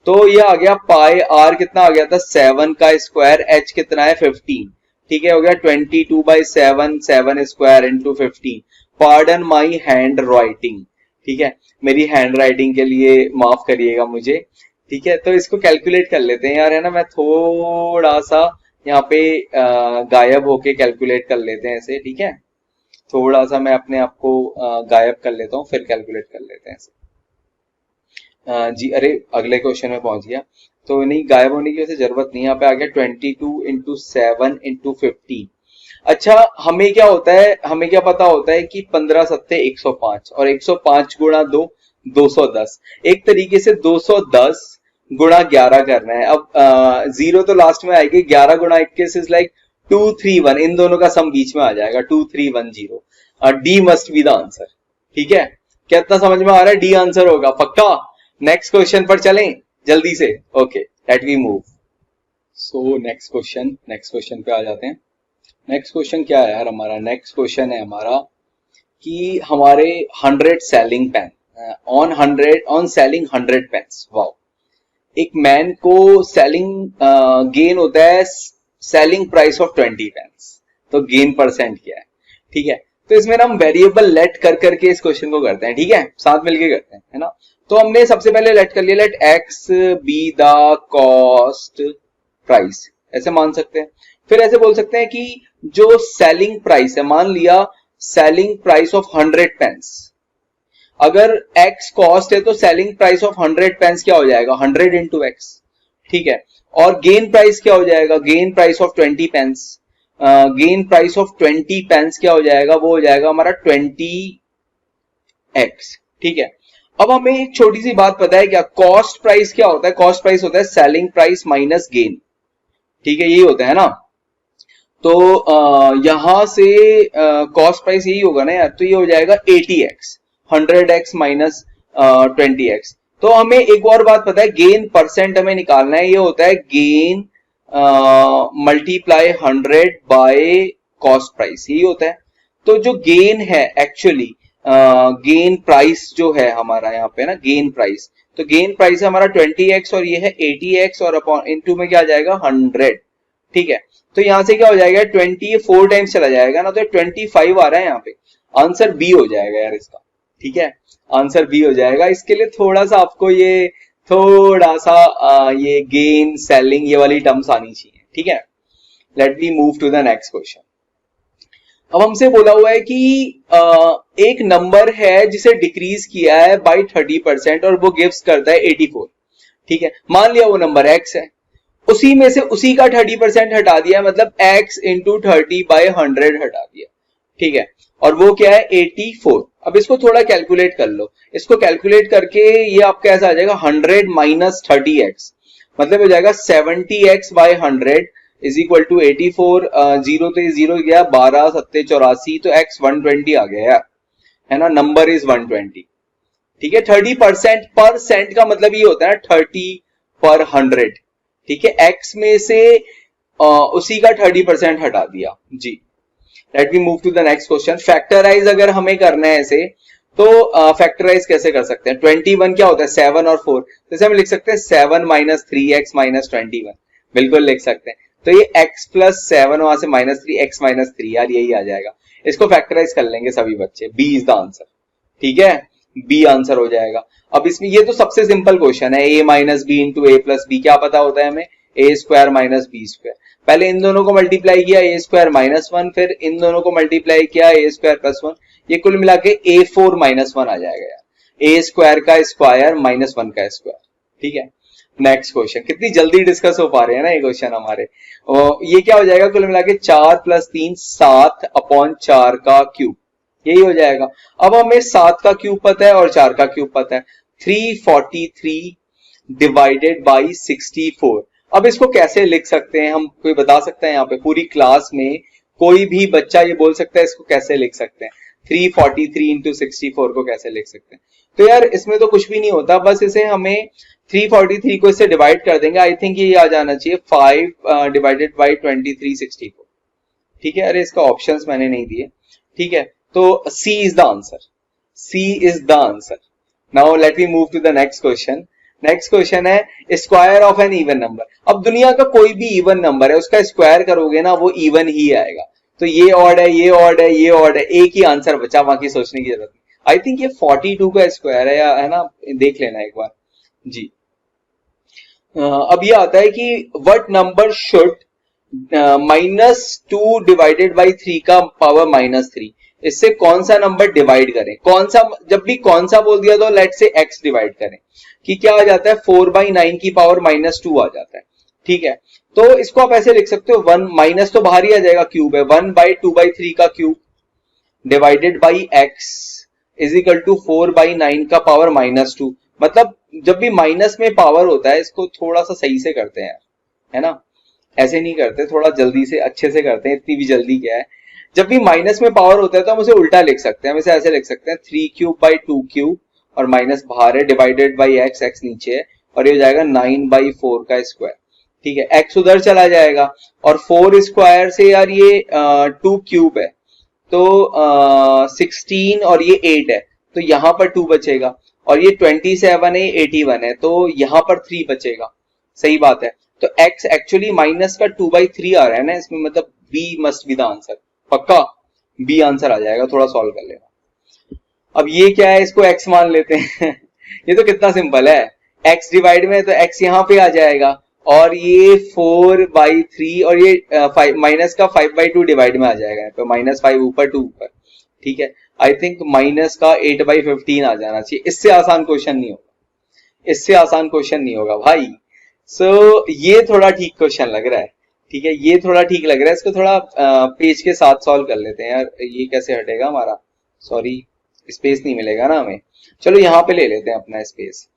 तो ये आ गया πr, कितना आ गया था? 7 का स्क्वायर, h कितना है? 15, ठीक है, हो गया 22/7, 7 square into 15। Pardon my hand writing, ठीक है, मेरी हैंड राइटिंग के लिए माफ करिएगा मुझे, ठीक है। तो इसको कैलकुलेट कर लेते हैं यार, है ना। मैं थोड़ा सा यहाँ पे गायब होके कैलकुलेट कर लेते हैं इसे, ठीक है। थोड़ा सा मैं अपने आप को गायब कर लेता हूँ, फिर कैलकुलेट कर लेते हैं इसे। जी अरे अगले क्वेश्चन में पहुंच गया, तो नहीं, गायब होने की वैसे जरूरत नहीं। यहाँ पे आ गया 22 इंटू 7 इंटू 15। अच्छा, हमें क्या होता है, हमें क्या पता होता है कि 15 सत्ते 105, और 105 गुणा 2 210। एक तरीके से 210 गुणा 11 करना है। अब 0 तो लास्ट में आएगी, 11 गुणा 21 इज लाइक 231, इन दोनों का सम बीच में आ जाएगा, 2310। D must be the answer, ठीक है। क्या इतना समझ में आ रहा है? डी आंसर होगा पक्का। नेक्स्ट क्वेश्चन पर चलें जल्दी से। Okay, let we move. So next question पे आ जाते हैं। नेक्स्ट क्वेश्चन क्या है यार हमारा? नेक्स्ट क्वेश्चन है हमारा कि हमारे 100 selling pen, on selling 100 pens, wow. एक मैन को सेलिंग गेन होता है सेलिंग प्राइस ऑफ 20 पेन्स, तो गेन परसेंट क्या है, ठीक है। तो इसमें हम वेरिएबल लेट कर करके इस क्वेश्चन को करते हैं, ठीक है, साथ मिलके करते हैं, है ना। तो हमने सबसे पहले लेट कर लिया, let X be the cost price, ऐसे मान सकते हैं। फिर ऐसे बोल सकते हैं कि जो सेलिंग प्राइस है, मान लिया सेलिंग प्राइस ऑफ 100 पेन्स, अगर x कॉस्ट है तो सेलिंग प्राइस ऑफ 100 पेन्स क्या हो जाएगा? 100 इंटू एक्स, ठीक है। और गेन प्राइस क्या हो जाएगा? Gain price of 20 pens, gain price of 20 pens क्या हो जाएगा? वो हो जाएगा हमारा 20x, ठीक है। अब हमें एक छोटी सी बात पता है क्या? कॉस्ट प्राइस क्या होता है? कॉस्ट प्राइस होता है सेलिंग प्राइस माइनस गेन, ठीक है, यही होता है ना। तो यहां से कॉस्ट प्राइस यही होगा ना यार, तो ये हो जाएगा 80x, 100x माइनस 20x। तो हमें एक और बात पता है, गेन परसेंट हमें निकालना है, ये होता है gain multiply 100 by cost price, यही होता है। तो जो गेन है एक्चुअली, गेन प्राइस जो है हमारा यहाँ पे ना, गेन प्राइस, तो गेन प्राइस है हमारा 20x और ये है 80x, और अपॉन इनटू में क्या आ जाएगा? 100, ठीक है। तो यहां से क्या हो जाएगा? 20 4 टाइम्स चला जाएगा ना, तो 25 आ रहा है यहाँ पे। आंसर बी हो जाएगा यार इसका, ठीक है, आंसर बी हो जाएगा। इसके लिए थोड़ा सा आपको ये थोड़ा सा ये गेन सेलिंग ये वाली टर्म्स आनी चाहिए, ठीक है। Let me move to the next question. अब हमसे बोला हुआ है कि एक नंबर है जिसे डिक्रीज किया है बाय 30% और वो गिव्स करता है 84, ठीक है। मान लिया वो नंबर x है, उसी में से उसी का 30% हटा दिया, मतलब x इंटू 30/100 हटा दिया, ठीक है, और वो क्या है? 84। अब इसको थोड़ा कैलकुलेट कर लो, इसको कैलकुलेट करके ये आपका ऐसा आ जाएगा 100 माइनस 30x, मतलब हो जाएगा 70x/100 इज इक्वल टू 84, 0 तो 0 गया, 12 7 84, तो x 120 आ गया यार, है ना, नंबर इज 120। ठीक है, 30% पर सेंट का मतलब ये होता है 30 पर 100। ठीक है, x में से उसी का 30% हटा दिया जी। Let me move to the next question. Factorise अगर हमें करना है ऐसे, तो फैक्टराइज कैसे कर सकते हैं? 21 क्या होता है? 7 और 4, जैसे हम लिख सकते हैं 7 माइनस 3x माइनस 21, बिल्कुल लिख सकते हैं। तो ये x प्लस 7 वहां से माइनस 3 x माइनस 3, यार यही आ जाएगा। इसको फैक्टराइज कर लेंगे सभी बच्चे, b इज द आंसर। ठीक है, b आंसर हो जाएगा। अब इसमें ये तो सबसे सिंपल क्वेश्चन है, a minus B into A plus B, क्या पता होता है हमें? A square minus B square. पहले इन दोनों को मल्टीप्लाई किया, ए स्क्वायर माइनस 1, फिर इन दोनों को मल्टीप्लाई किया, ए स्क्वायर प्लस 1, ये कुल मिला के a4 माइनस 1 आ जाएगा यार, ए स्क्वायर का स्क्वायर माइनस 1 का स्क्वायर। ठीक है, नेक्स्ट क्वेश्चन। कितनी जल्दी डिस्कस हो पा रहे हैं ना ये क्वेश्चन हमारे। ये क्या हो जाएगा? कुल मिला के 4 प्लस 3 7 अपॉन 4 का क्यूब, यही हो जाएगा। अब हमें 7 का क्यूब पता है और 4 का क्यूब पता है, 343 डिवाइडेड बाई 64। अब इसको कैसे लिख सकते हैं हम? कोई बता सकता है यहाँ पे? पूरी क्लास में कोई भी बच्चा ये बोल सकता है इसको कैसे लिख सकते हैं? 343 इंटू 64 को कैसे लिख सकते हैं? तो यार इसमें तो कुछ भी नहीं होता, बस इसे हमें 343 को इससे डिवाइड कर देंगे। आई थिंक ये आ जाना चाहिए 5 डिवाइडेड बाई 2364। ठीक है, अरे इसका ऑप्शंस मैंने नहीं दिए। ठीक है, तो C is the answer, C is the answer. Now let me move to the next question. Next question है square of an even number. अब दुनिया का कोई भी इवन नंबर है, उसका स्क्वायर करोगे ना वो इवन ही आएगा। तो ये ऑड है, ये ऑड है, ये ऑड है, एक ही आंसर बचा, बाकी सोचने की जरूरत नहीं। आई थिंक ये 42 का स्क्वायर है, या है ना, देख लेना एक बार जी। अब ये आता है कि what number should -2 divided by 3 का पावर -3, इससे कौन सा नंबर डिवाइड करें? कौन सा, जब भी कौन सा बोल दिया तो लेट से x डिवाइड करें, कि क्या आ जाता है 4/9 की पावर -2 आ जाता है। ठीक है, तो इसको आप ऐसे लिख सकते हो, 1 माइनस तो बाहर ही आ जाएगा, क्यूब है, 1/2/3 का cube divided by x is equal to 4/9 का पावर -2। मतलब जब भी माइनस में पावर होता है, इसको थोड़ा सा सही से करते हैं, है ना, ऐसे नहीं करते, थोड़ा जल्दी से अच्छे से करते हैं, इतनी भी जल्दी क्या है। जब भी माइनस में पावर होता है तो हम उसे उल्टा लिख सकते हैं, हम इसे ऐसे लिख सकते हैं 3³ और माइनस बाहर है, डिवाइडेड बाई x, x नीचे है, और ये हो जाएगा 9/4 का स्क्वायर। ठीक है, x उधर चला जाएगा, और 4 स्क्वायर से यार ये 2³ है, तो 16 और ये 8 है, तो यहां पर 2 बचेगा, और ये 27 है, 81 है, तो यहां पर 3 बचेगा। सही बात है, तो x एक्चुअली माइनस का 2/3 आ रहा है ना इसमें, मतलब b must be the answer, पक्का b आंसर आ जाएगा। थोड़ा सॉल्व कर लेना। अब ये क्या है, इसको x मान लेते हैं ये तो कितना सिंपल है, x डिवाइड में तो x यहाँ पे आ जाएगा, और ये 4/3 और ये माइनस का 5/2 डिवाइड में आ जाएगा, तो -5 ऊपर 2 ऊपर। ठीक है, आई थिंक माइनस का 8/15 आ जाना चाहिए। इससे आसान क्वेश्चन नहीं होगा, इससे आसान क्वेश्चन नहीं होगा भाई। सो ये थोड़ा ठीक क्वेश्चन लग रहा है। ठीक है, ये थोड़ा ठीक लग रहा है, इसको थोड़ा पेज के साथ सॉल्व कर लेते हैं यार। ये कैसे हटेगा हमारा, सॉरी स्पेस नहीं मिलेगा ना हमें, चलो यहाँ पे ले लेते हैं अपना स्पेस।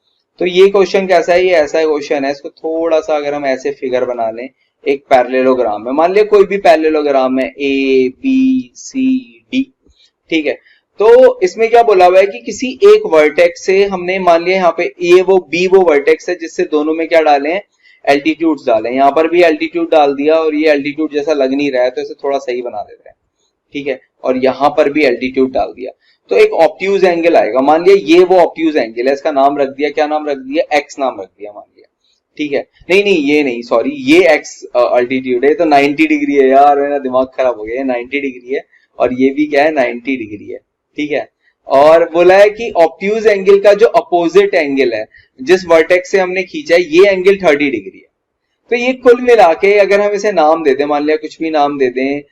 तो ये क्वेश्चन कैसा है, ये ऐसा क्वेश्चन है, इसको थोड़ा सा अगर हम ऐसे फिगर बना लें, एक पैरेललोग्राम है, मान लिया कोई भी पैरेललोग्राम है ABCD। ठीक है, तो इसमें क्या बोला हुआ है कि किसी एक वर्टेक्स से हमने मान लिया यहाँ पे A वो B वो वर्टेक्स है, जिससे दोनों में क्या डाले हैं, एल्टीट्यूड्स डाले। यहाँ पर भी एल्टीट्यूड डाल दिया, और ये एल्टीट्यूड जैसा लग नहीं रहा है, तो इसे थोड़ा सही बना देते हैं। ठीक है, और यहाँ पर भी एल्टीट्यूड डाल दिया, तो एक ऑब्ट्यूज एंगल आएगा। मान लिया ये वो ऑब्ट्यूज एंगल है, इसका नाम रख दिया, क्या नाम रख दिया, x नाम रख दिया मान लिया। ठीक है, नहीं ये नहीं, सॉरी, ये x अल्टीट्यूड है, तो 90 डिग्री है यार, मेरा दिमाग खराब हो गया, 90 डिग्री है, और ये भी क्या है, 90 डिग्री है। ठीक है, और बोला है कि ऑब्ट्यूज एंगल का जो अपोजिट एंगल है, जिस वर्टेक्स से हमने खींचा है, ये एंगल 30 डिग्री है। तो ये कुल मिला के अगर हम इसे नाम दे दें, मान लिया कुछ भी नाम दे दें,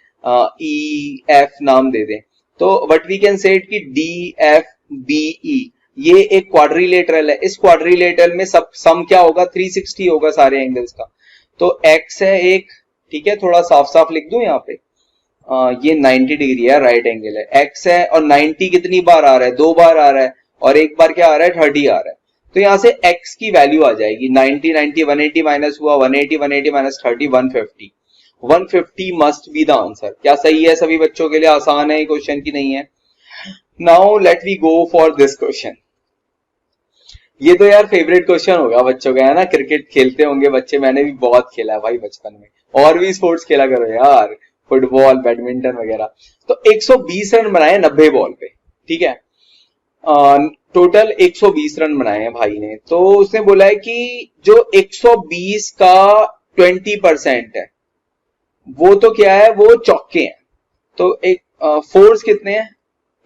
EF नाम दे दें, तो व्हाट वी कैन से कि DFBE ये एक क्वाड्रिलेटरल है। इस क्वाड्रिलेटरल में सब सम क्या होगा, 360 होगा सारे एंगल्स का। तो x है एक, ठीक है, थोड़ा साफ साफ लिख दूं यहाँ पे, ये 90 डिग्री है, राइट एंगल है, x है, और 90 कितनी बार आ रहा है, 2 बार आ रहा है, और एक बार क्या आ रहा है, 30 आ रहा है। तो यहां से x की वैल्यू आ जाएगी 90 90 180 माइनस हुआ 180 180 minus 30 150। 150 must be the answer. क्या सही है सभी बच्चों के लिए? आसान है क्वेश्चन की नहीं है? Now let we go for this question. ये तो यार फेवरेट क्वेश्चन होगा बच्चों का, है ना? क्रिकेट खेलते होंगे बच्चे, मैंने भी बहुत खेला है भाई बचपन में, और भी स्पोर्ट्स खेला करो यार, फुटबॉल, बैडमिंटन वगैरह। तो 120 रन बनाए 90 बॉल पे, ठीक है? टोटल 120 रन बनाए हैं भाई ने। तो उसने बोला है कि जो 120 का 20% है वो तो क्या है, वो चौके हैं। तो एक फोर्स कितने हैं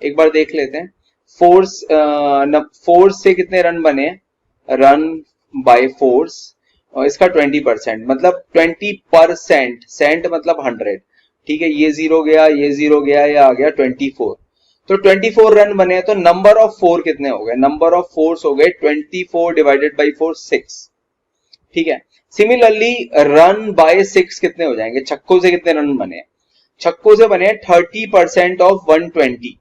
एक बार देख लेते हैं। फोर्स से कितने रन बने? रन बाय फोर्स, और इसका 20%, मतलब 20%, सेंट मतलब 100, ठीक है? ये जीरो गया, ये जीरो गया, ये आ गया 24। तो 24 रन बने हैं। तो नंबर ऑफ फोर कितने हो गए? नंबर ऑफ फोर्स हो गए 24 डिवाइडेड बाई 4, 6, ठीक है? सिमिलरली रन बाय 6 कितने हो जाएंगे? छक्कों से कितने रन बने हैं? छक्कों से बने 30% ऑफ 120,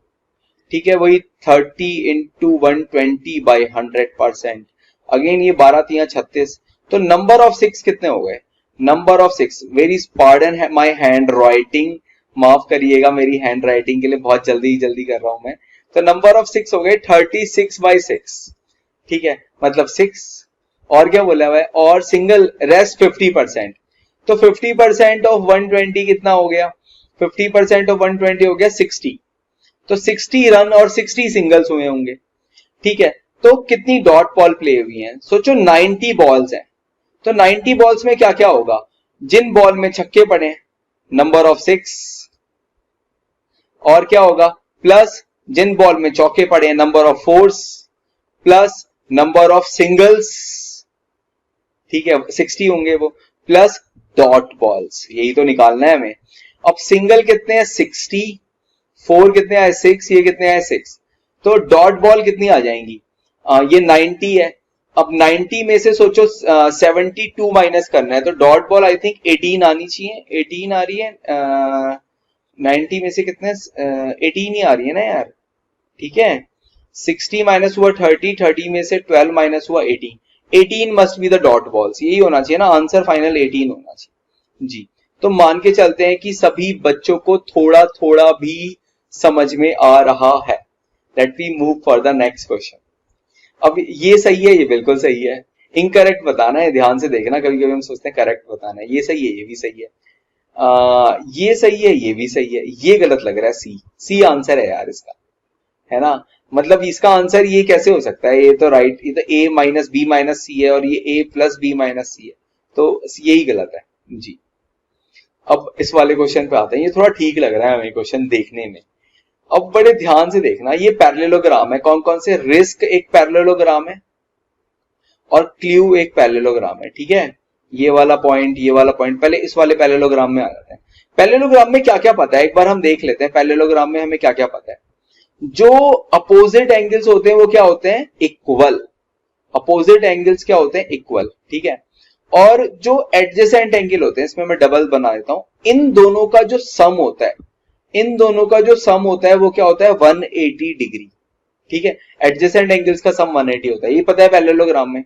ठीक है? वही 30 इंटू 120 बाई 100%। अगेन ये 12 3 36। तो नंबर ऑफ 6 कितने हो गए? Number of 6, very pardon my hand writing, माफ करिएगा मेरी हैंड राइटिंग के लिए, बहुत जल्दी जल्दी कर रहा हूं मैं। तो नंबर ऑफ 6 हो गए 36 बाई 6, ठीक है? मतलब 6, और क्या बोला हुआ है? और सिंगल रेस्ट 50%। तो 50% ऑफ 120 कितना हो गया? 50% ऑफ 120 हो गया 60। तो 60 रन और 60 सिंगल्स हुए होंगे, ठीक है? तो कितनी डॉट बॉल प्ले हुई हैं? सोचो 90 बॉल्स हैं। तो 90 बॉल्स में क्या क्या होगा? जिन बॉल में छक्के पड़े नंबर ऑफ 6, और क्या होगा? प्लस जिन बॉल में चौके पड़े number of force, plus number of singles, ठीक है? 60 होंगे वो, प्लस डॉट बॉल्स, यही तो निकालना है हमें। अब सिंगल कितने हैं? 60, फोर कितने आए? 6, ये कितने आए? 6। तो डॉट बॉल कितनी आ जाएंगी? ये 90 है। अब 90 में से सोचो 72 माइनस करना है, तो डॉट बॉल आई थिंक 18 आनी चाहिए। 18 आ रही है 90 में से कितने? 18 ही आ रही है ना यार, ठीक है? 60 माइनस हुआ 30, 30 में से 12 माइनस हुआ 18, 18 must be the dot balls. यही होना चाहिए ना आंसर, फाइनल 18 होना चाहिए जी। तो मान के चलते हैं कि सभी बच्चों को थोड़ा थोड़ा भी समझ में आ रहा है। Let we move for the next question. अब ये सही है, ये बिल्कुल सही है। इनकरेक्ट बताना है, ध्यान से देखना, कभी कभी हम सोचते हैं करेक्ट बताना है। ये सही है, ये भी सही है, ये सही है, ये भी सही है, ये गलत लग रहा है। सी आंसर है यार इसका, है ना? मतलब इसका आंसर ये कैसे हो सकता है? ये तो राइट, ये तो a माइनस बी माइनस सी है, और ये a प्लस बी माइनस सी है, तो यही गलत है जी। अब इस वाले क्वेश्चन पे आते हैं। ये थोड़ा ठीक लग रहा है हमें क्वेश्चन देखने में। अब बड़े ध्यान से देखना, ये पैरेललोग्राम है। कौन कौन से? रिस्क एक पैरेललोग्राम है, और क्ल्यू एक पैरेललोग्राम है, ठीक है? ये वाला पॉइंट, ये वाला पॉइंट। पहले इस वाले पैरेललोग्राम में आ जाते हैं। पैरेललोग्राम में क्या क्या पता है एक बार हम देख लेते हैं। पैरेललोग्राम में हमें क्या क्या पता है? जो अपोजिट एंगल्स होते हैं वो क्या होते हैं? इक्वल। अपोजिट एंगल्स क्या होते हैं? इक्वल, ठीक है? और जो एडजेसेंट एंगल होते हैं, इसमें मैं डबल बना देता हूं, इन दोनों का जो सम होता है, इन दोनों का जो सम होता है वो क्या होता है? 180 डिग्री, ठीक है? एडजेसेंट एंगल्स का सम 180 होता है, ये पता है पैरेललोग्राम में।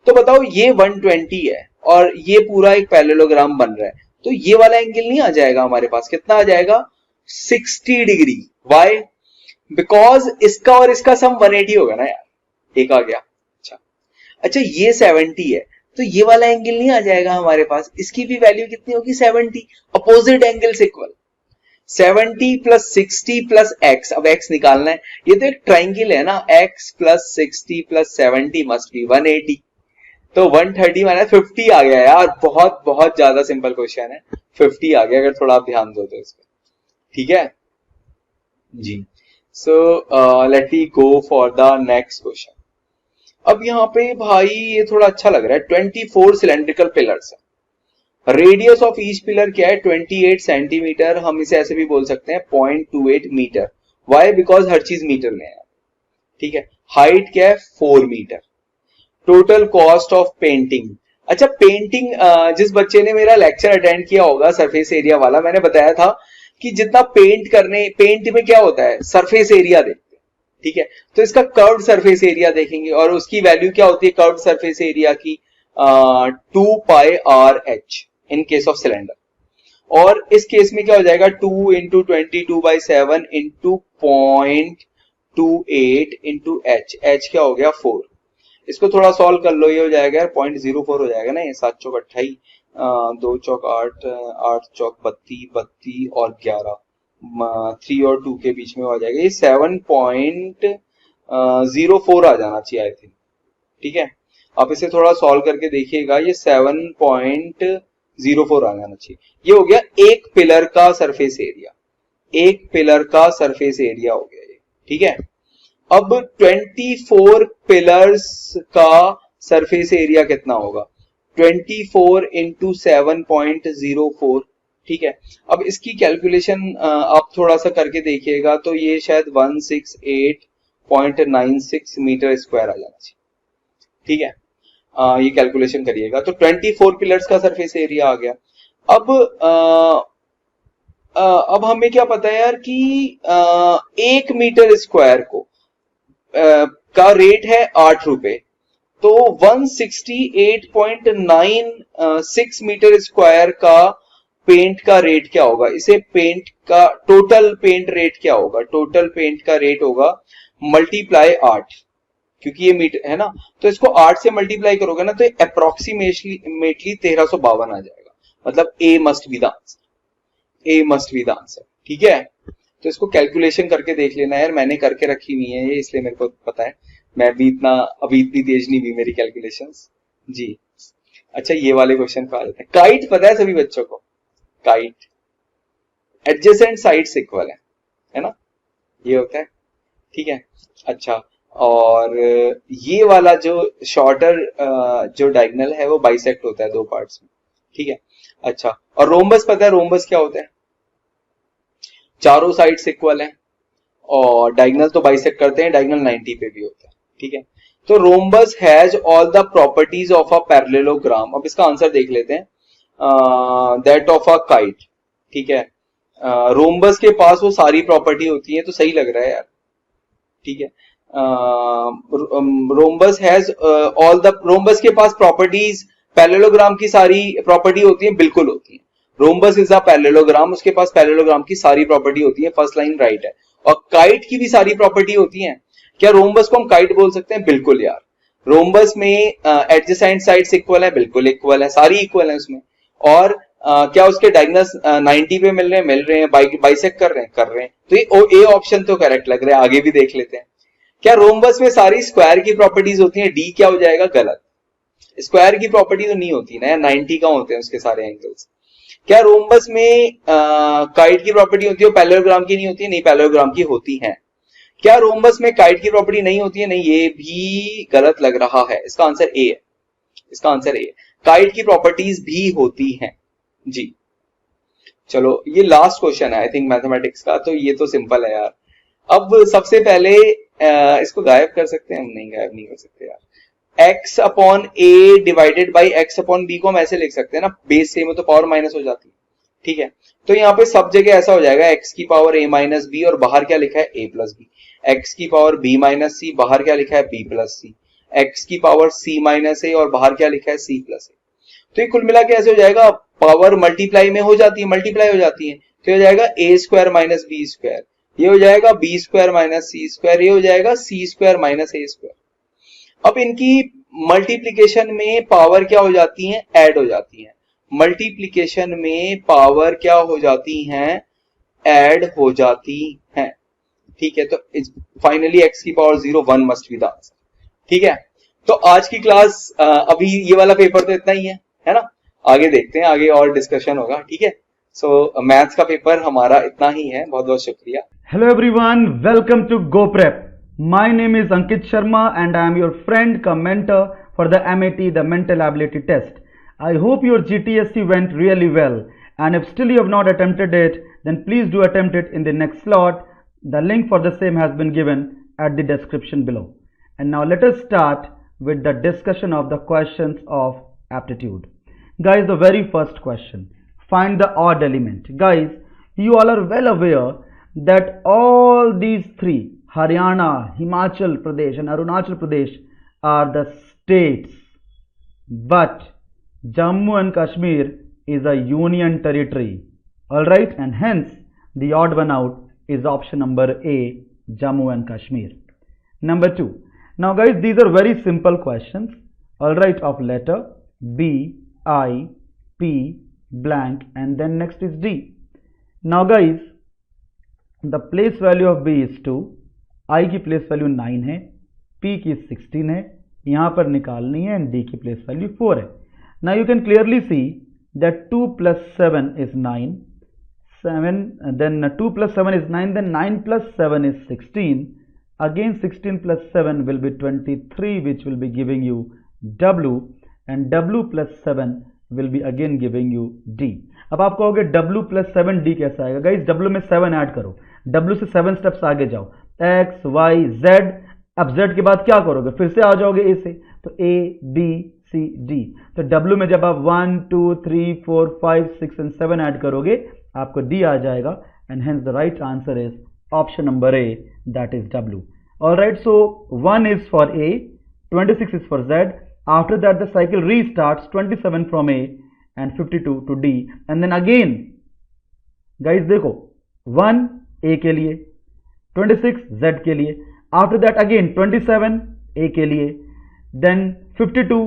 तो बताओ ये 120 है और ये पूरा एक पैरेललोग्राम बन रहा है, तो ये वाला एंगल नहीं आ जाएगा हमारे पास? कितना आ जाएगा? 60 डिग्री। वाई? बिकॉज इसका और इसका सम 180 होगा ना यार। एक आ गया। अच्छा ये 70 है, तो ये वाला एंगल नहीं आ जाएगा हमारे पास, इसकी भी वैल्यू कितनी होगी? 70। Opposite angles equal. 70 plus 60 plus x, अब x निकालना है। ये तो एक ट्राइंगल है ना, x plus 60 plus 70 must be 180। तो 130 माइनस 50 आ गया यार। बहुत बहुत ज्यादा सिंपल क्वेश्चन है, 50 आ गया अगर थोड़ा आप ध्यान दो तो इस पे, ठीक है जी। So let me go for the next question. अब यहाँ पे भाई ये थोड़ा अच्छा लग रहा है। 24 सिलेंड्रिकल पिलर्स है। रेडियस ऑफ ईच पिलर क्या है? 28 सेंटीमीटर। हम इसे ऐसे भी बोल सकते हैं 0.28 मीटर। वाई? बिकॉज हर चीज मीटर में है, ठीक है? हाइट क्या है? 4 metre. Total cost of painting. अच्छा पेंटिंग, जिस बच्चे ने मेरा लेक्चर अटेंड किया होगा सरफेस एरिया वाला, मैंने बताया था कि जितना पेंट में क्या होता है? सरफेस एरिया देखते हैं, ठीक है? तो इसका कर्व्ड सरफेस एरिया देखेंगे, और उसकी वैल्यू क्या होती है कर्व्ड सरफेस एरिया की? 2 pi r h in case of cylinder. और इस केस में क्या हो जाएगा 2 इंटू 22/7 इंटू 0.28 इंटू h क्या हो गया 4। इसको थोड़ा सॉल्व कर लो, ये हो जाएगा यार 0.04 हो जाएगा ना, ये 7 चौक 28, 2 चौक 8, 8 चौक 32, 32 और 11, 3 और 2 के बीच में हो जाएगा, ये 7.04 आ जाना चाहिए आई थिंक। ठीक है, आप इसे थोड़ा सॉल्व करके देखिएगा, ये 7.04 आ जाना चाहिए। ये हो गया एक पिलर का सरफेस एरिया, एक पिलर का सरफेस एरिया हो गया ये। ठीक है, अब 24 पिलर्स का सरफेस एरिया कितना होगा, 24 इंटू 7.04। ठीक है, अब इसकी कैलकुलेशन आप थोड़ा सा करके देखिएगा तो ये शायद 168.96 मीटर स्क्वायर आ जाना चाहिए। ठीक है, ये कैलकुलेशन करिएगा तो 24 पिलर्स का सरफेस एरिया आ गया। अब हमें क्या पता है यार कि 1 मीटर स्क्वायर को का रेट है 8 रुपए, तो 168.96 मीटर स्क्वायर का पेंट का रेट क्या होगा, इसे पेंट का टोटल पेंट रेट क्या होगा, टोटल पेंट का रेट होगा मल्टीप्लाई 8, क्योंकि ये मीटर है ना, तो इसको 8 से मल्टीप्लाई करोगे ना तो अप्रोक्सीमेटली 1352 आ जाएगा, मतलब A must be the answer, A must be the answer. ठीक है, तो इसको कैलकुलेशन करके देख लेना यार, मैंने करके रखी हुई है ये, इसलिए मेरे को पता है, मैं भी अभी इतनी तेज नहीं हुई मेरी कैलकुलेशंस जी। अच्छा, ये वाले क्वेश्चन को आ जाते हैं। काइट पता है सभी बच्चों को, काइट एडजेसेंट साइड्स इक्वल है ना, ये होता है। ठीक है, अच्छा, और ये वाला जो शॉर्टर जो डायगोनल है वो बाइसेक्ट होता है दो पार्ट्स में। ठीक है, अच्छा, और रोम्बस पता है, रोम्बस क्या होता है, चारों साइड्स इक्वल है और डायगोनल तो बाइसेक्ट करते हैं, डायगोनल 90 पे भी होता है। ठीक है, तो rhombus has all the properties of a parallelogram. अब इसका आंसर देख लेते हैं, दैट ऑफ अ काइट। ठीक है, रोम्बस के पास वो सारी प्रॉपर्टी होती है, तो सही लग रहा है यार। ठीक है, rhombus has all the, rhombus के पास प्रॉपर्टीज पैरेललोग्राम की सारी प्रॉपर्टी होती है, बिल्कुल होती है। रोम्बस इज अ पैरेललोग्राम, उसके पास पैरेललोग्राम की सारी प्रॉपर्टी होती है, फर्स्ट लाइन राइट है। और काइट की भी सारी प्रॉपर्टी होती है। क्या रोम्बस को हम काइट बोल सकते हैं? बिल्कुल यार। रोम्बस में एडजेसेंट साइड्स इक्वल है, बिल्कुल इक्वल है, सारी इक्वल है उसमें। और क्या उसके डायगोनल्स 90 पे मिल रहे हैं, बाइसेक्ट कर रहे हैं, तो ये ए ऑप्शन तो करेक्ट लग रहा है। आगे भी देख लेते हैं। क्या रोम्बस में सारी स्क्वायर की प्रॉपर्टीज होती हैं? डी क्या हो जाएगा? गलत। स्क्वायर की प्रॉपर्टी तो नहीं होती ना, 90 का होते हैं उसके सारे एंगल्स। क्या रोम्बस में काइट की प्रॉपर्टी होती है, पैरेललोग्राम की नहीं होती है? नहीं, पैरेललोग्राम की होती है। क्या रोम्बस में काइट की प्रॉपर्टी नहीं होती है? नहीं, ये भी गलत लग रहा है। इसका आंसर ए है, इसका आंसर ए है। काइट की प्रॉपर्टीज भी होती हैं जी। चलो, ये लास्ट क्वेश्चन है आई थिंक मैथमेटिक्स का, तो ये तो सिंपल है यार। अब सबसे पहले इसको गायब कर सकते हैं हम? नहीं, गायब नहीं कर सकते यार। x upon A divided by x upon B को हम ऐसे लिख सकते हैं ना, बेस सेम है तो पावर माइनस हो जाती है। ठीक है, तो यहाँ पे सब जगह ऐसा हो जाएगा, x की पावर a माइनस बी और बाहर क्या लिखा है? a plus B. x की पावर b माइनस सी, बाहर क्या लिखा है? b plus C. x की पावर c माइनस ए और बाहर क्या लिखा है? c plus A. तो ये कुल मिला के ऐसे हो जाएगा, पावर मल्टीप्लाई में हो जाती है, मल्टीप्लाई हो जाती है, तो हो जाएगा a square minus B square, ये हो जाएगा b square minus C square, ये हो जाएगा c square minus A square. अब इनकी मल्टीप्लिकेशन में पावर क्या हो जाती है? ऐड हो जाती है। मल्टीप्लिकेशन में पावर क्या हो जाती हैं? ऐड हो जाती हैं। ठीक है, तो फाइनली x की power 0 1 must be the answer. ठीक है, तो आज की क्लास अभी ये वाला पेपर तो इतना ही है ना। आगे देखते हैं, आगे और डिस्कशन होगा। ठीक है, सो मैथ्स का पेपर हमारा इतना ही है। बहुत बहुत शुक्रिया। Hello everyone, welcome to GoPrep. My name is Ankit Sharma and I am your friend cum mentor for the MAT, the Mental Ability Test. I hope your GTSC went really well, and if still you have not attempted it, then please do attempt it in the next slot. The link for the same has been given at the description below. And now let us start with the discussion of the questions of aptitude. Guys, the very first question, find the odd element. Guys, you all are well aware that all these three, Haryana, Himachal Pradesh and Arunachal Pradesh, are the states, but Jammu and Kashmir is a union territory. All right, and hence the odd one out is option number A, Jammu and Kashmir. Number 2. Now guys, these are very simple questions, all right, of letter B, I, P, blank, and then next is D. Now guys, the place value of B is 2, I की place value 9 है, P की 16 है, यहाँ पर निकालनी है, and D की place value 4 है. Now you can clearly see that 2 plus 7 is 9, 7, then 2 plus 7 is 9, then 9 plus 7 is 16, again 16 plus 7 will be 23, which will be giving you W, and W plus 7 will be again giving you D. अब आप कहोगे W plus 7 D कैसा आएगा? Guys W में 7 add करो, W से 7 steps आगे जाओ, X, Y, Z, अब Z के बाद क्या करोगे? फिर से आ जाओगे A से, तो A, B, C, D. तो W में जब आप 1, 2, 3, 4, 5, 6 and 7 ऐड करोगे, आपको D आ जाएगा, and hence the right answer is option number A, that is W. Alright, so 1 is for A, 26 is for Z. After that the cycle restarts, 27 from A and 52 to D, and then again guys देखो 1 A के लिए, 26 Z के लिए, after that again 27 A के लिए, then 52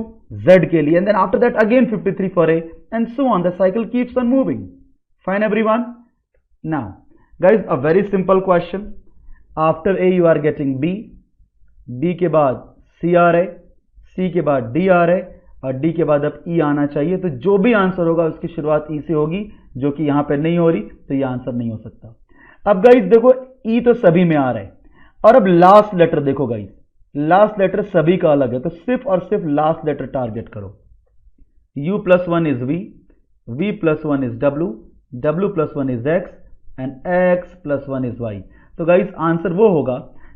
Z के लिए, and then after that again 53 for A, and so on. The cycle keeps on moving. Fine everyone? Now guys, a very simple question. After A you are getting B, B के बाद C आ रहा है, C के बाद D आ रहा है, और D के बाद अब E आना चाहिए. तो जो भी आंसर होगा उसकी शुरुआत E से होगी, जो कि यहाँ पे नहीं हो रही, तो ये आंसर नहीं हो सकता. अब गाइस देखो E तो सभी में आ रहा है, और अब लास्ट लेटर देखो गाइस, लास्ट लेटर सभी का अलग है, तो सिर्फ और सिर्फ लास्ट लेटर टारगेट करो. U plus 1 is V, V plus 1 is W, W plus 1 is X, and X plus 1 is Y. तो गाइस आंसर वो होगा